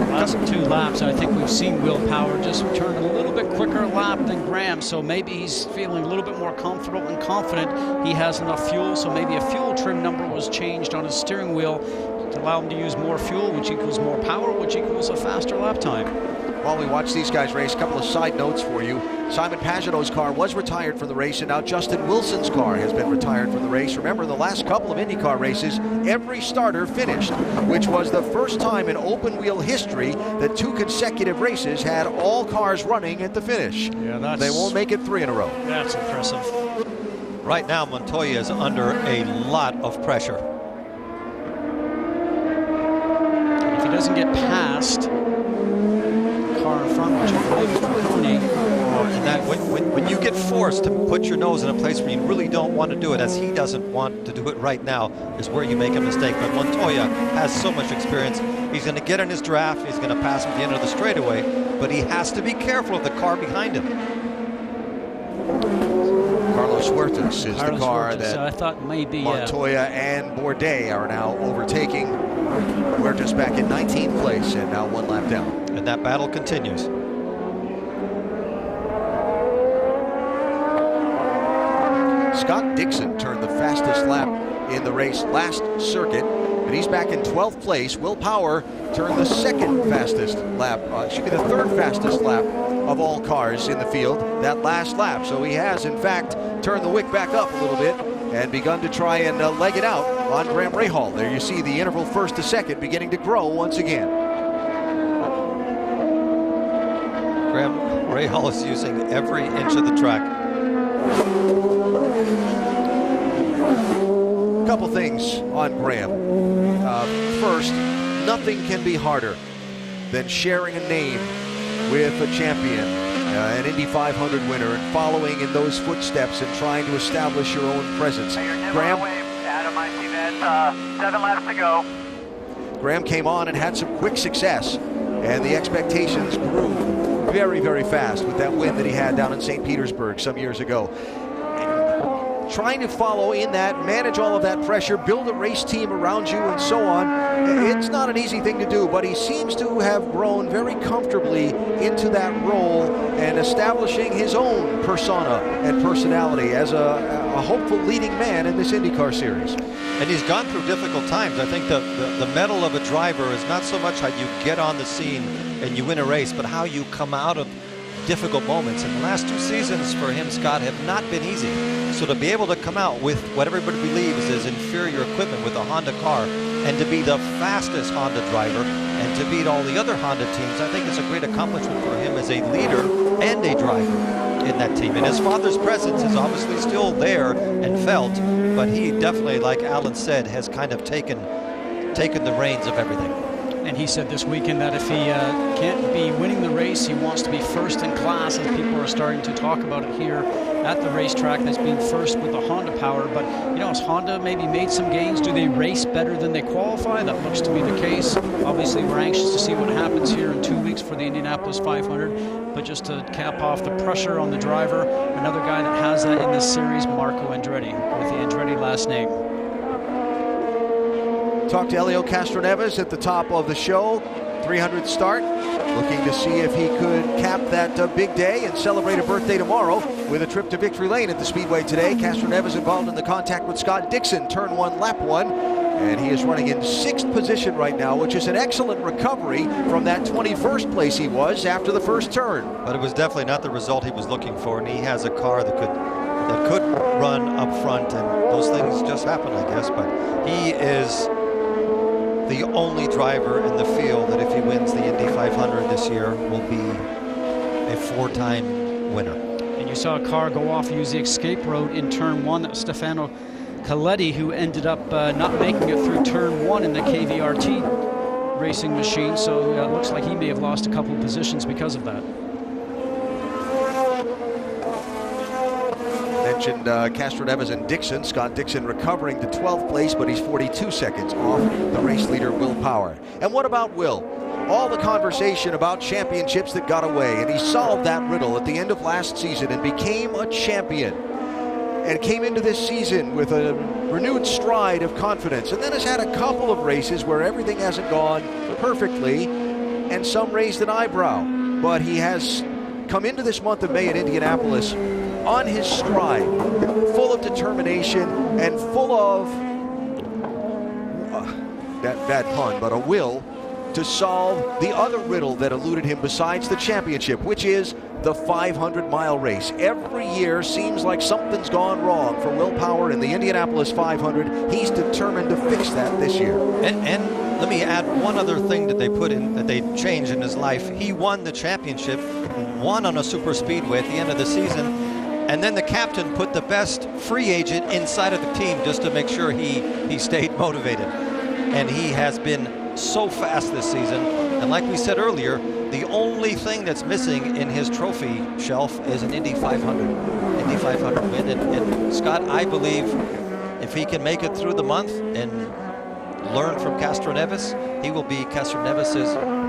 Last 2 laps, I think we've seen Will Power just turn a little bit quicker lap than Graham, so maybe he's feeling a little bit more comfortable and confident he has enough fuel, so maybe a fuel trim number was changed on his steering wheel to allow him to use more fuel, which equals more power, which equals a faster lap time. While we watch these guys race, a couple of side notes for you. Simon Pagenaud's car was retired from the race, and now Justin Wilson's car has been retired from the race. Remember, the last couple of IndyCar races, every starter finished, which was the first time in open wheel history that 2 consecutive races had all cars running at the finish. Yeah, they won't make it 3 in a row. That's impressive. Right now, Montoya is under a lot of pressure. If he doesn't get past car in front, which I believe is Mahoney. And that when you get forced to put your nose in a place where you really don't want to do it, as he doesn't want to do it right now, is where you make a mistake. But Montoya has so much experience. He's going to get in his draft. He's going to pass him at the end of the straightaway, but he has to be careful of the car behind him. Carlos Huertas is the car that I thought maybe Montoya and Bourdais are now overtaking. Huertas back in 19th place and now 1 lap down. And that battle continues. Scott Dixon turned the fastest lap in the race last circuit, and he's back in 12th place. Will Power turned the 2nd fastest lap, should be the 3rd fastest lap of all cars in the field that last lap. So he has, in fact, turned the wick back up a little bit and begun to try and leg it out on Graham Rahal. There you see the interval 1st to 2nd beginning to grow once again. Graham Rahal is using every inch of the track. Couple things on Graham. First, nothing can be harder than sharing a name with a champion. an Indy 500 winner, and following in those footsteps and trying to establish your own presence. Graham? Adam, I see that 7 laps to go. Graham came on and had some quick success, and the expectations grew very, very fast with that win that he had down in St. Petersburg some years ago. Trying to follow in that, manage all of that pressure, build a race team around you, and so on. It's not an easy thing to do, but he seems to have grown very comfortably into that role and establishing his own persona and personality as a hopeful leading man in this IndyCar series. And he's gone through difficult times. I think the mettle of a driver is not so much how you get on the scene and you win a race, but how you come out of difficult moments. And the last 2 seasons for him, Scott, have not been easy. So to be able to come out with what everybody believes is inferior equipment with a Honda car, and to be the fastest Honda driver, and to beat all the other Honda teams, I think it's a great accomplishment for him as a leader and a driver in that team. And his father's presence is obviously still there and felt, but he definitely, like Alan said, has kind of taken the reins of everything. And he said this weekend that if he can't be winning the race, he wants to be first in class, as people are starting to talk about it here at the racetrack, that's being first with the Honda power. But, you know, has Honda maybe made some gains? Do they race better than they qualify? That looks to be the case. Obviously, we're anxious to see what happens here in 2 weeks for the Indianapolis 500. But just to cap off the pressure on the driver, another guy that has that in this series, Marco Andretti, with the Andretti last name. Talked to Helio Castroneves at the top of the show. 300 start, looking to see if he could cap that big day and celebrate a birthday tomorrow with a trip to Victory Lane at the Speedway today. Castroneves involved in the contact with Scott Dixon, turn 1, lap 1, and he is running in 6th position right now, which is an excellent recovery from that 21st place he was after the first turn. But it was definitely not the result he was looking for, and he has a car that could run up front, and those things just happen, I guess. But he is the only driver in the field that if he wins the Indy 500 this year will be a 4-time winner. And you saw a car go off, use the escape road in turn 1. That was Stefano Coletti, who ended up not making it through turn 1 in the KVRT racing machine. So it looks like he may have lost a couple of positions because of that. Mentioned Castroneves and Dixon. Scott Dixon recovering to 12th place, but he's 42 seconds off the race leader, Will Power. And what about Will? All the conversation about championships that got away, and he solved that riddle at the end of last season and became a champion. And came into this season with a renewed stride of confidence, and then has had a couple of races where everything hasn't gone perfectly, and some raised an eyebrow. But he has come into this month of May at Indianapolis on his stride, full of determination and full of, that bad pun, but a will to solve the other riddle that eluded him besides the championship, which is the 500-mile race. Every year seems like something's gone wrong for Will Power in the Indianapolis 500. He's determined to fix that this year. And let me add one other thing that they put in, that they changed in his life. He won the championship, won on a super speedway at the end of the season, and then the captain put the best free agent inside of the team just to make sure he stayed motivated. And he has been so fast this season. And like we said earlier, the only thing that's missing in his trophy shelf is an Indy 500 win. And Scott, I believe if he can make it through the month and learn from Castroneves, he will be Castroneves'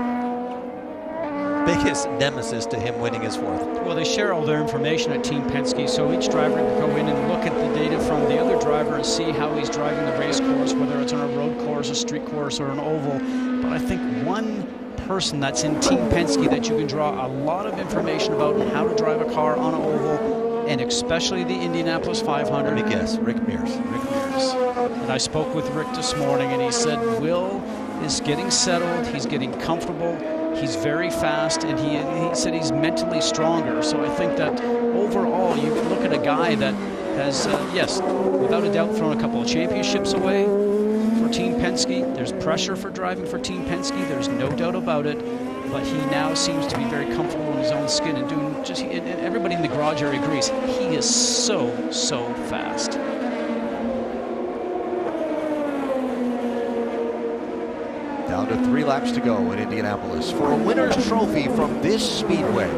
biggest nemesis to him winning his 4th. Well, they share all their information at Team Penske, so each driver can go in and look at the data from the other driver and see how he's driving the race course, whether it's on a road course, a street course, or an oval. But I think one person that's in Team Penske that you can draw a lot of information about and how to drive a car on an oval, and especially the Indianapolis 500. Let me guess, Rick Mears. And I spoke with Rick this morning, and he said Will is getting settled, he's getting comfortable, he's very fast, and he said he's mentally stronger. So I think that overall, you look at a guy that has, yes, without a doubt, thrown a couple of championships away for Team Penske. There's pressure for driving for Team Penske, there's no doubt about it. But he now seems to be very comfortable in his own skin and doing and everybody in the garage area agrees, he is so fast. Down to 3 laps to go in Indianapolis for a winner's trophy from this speedway.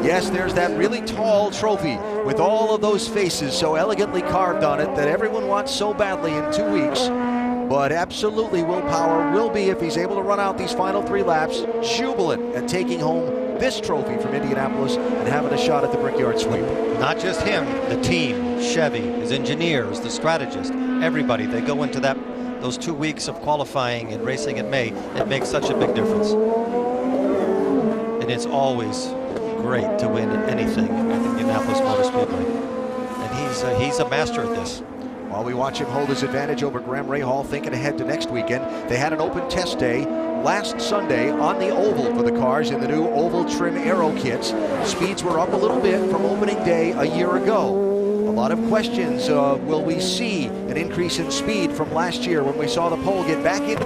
Yes, there's that really tall trophy with all of those faces so elegantly carved on it that everyone wants so badly in 2 weeks. But absolutely, Will Power will be, if he's able to run out these final 3 laps, jubilant at taking home this trophy from Indianapolis and having a shot at the Brickyard Sweep. Not just him, the team, Chevy, his engineers, the strategist, everybody. They go into those 2 weeks of qualifying and racing in May. It makes such a big difference. And it's always great to win anything at Indianapolis Motor Speedway. And he's a master at this. While we watch him hold his advantage over Graham Rahal, thinking ahead to next weekend, they had an open test day last Sunday on the oval for the cars in the new oval trim aero kits. Speeds were up a little bit from opening day a year ago. A lot of questions. Will we see an increase in speed from last year when we saw the pole get back into the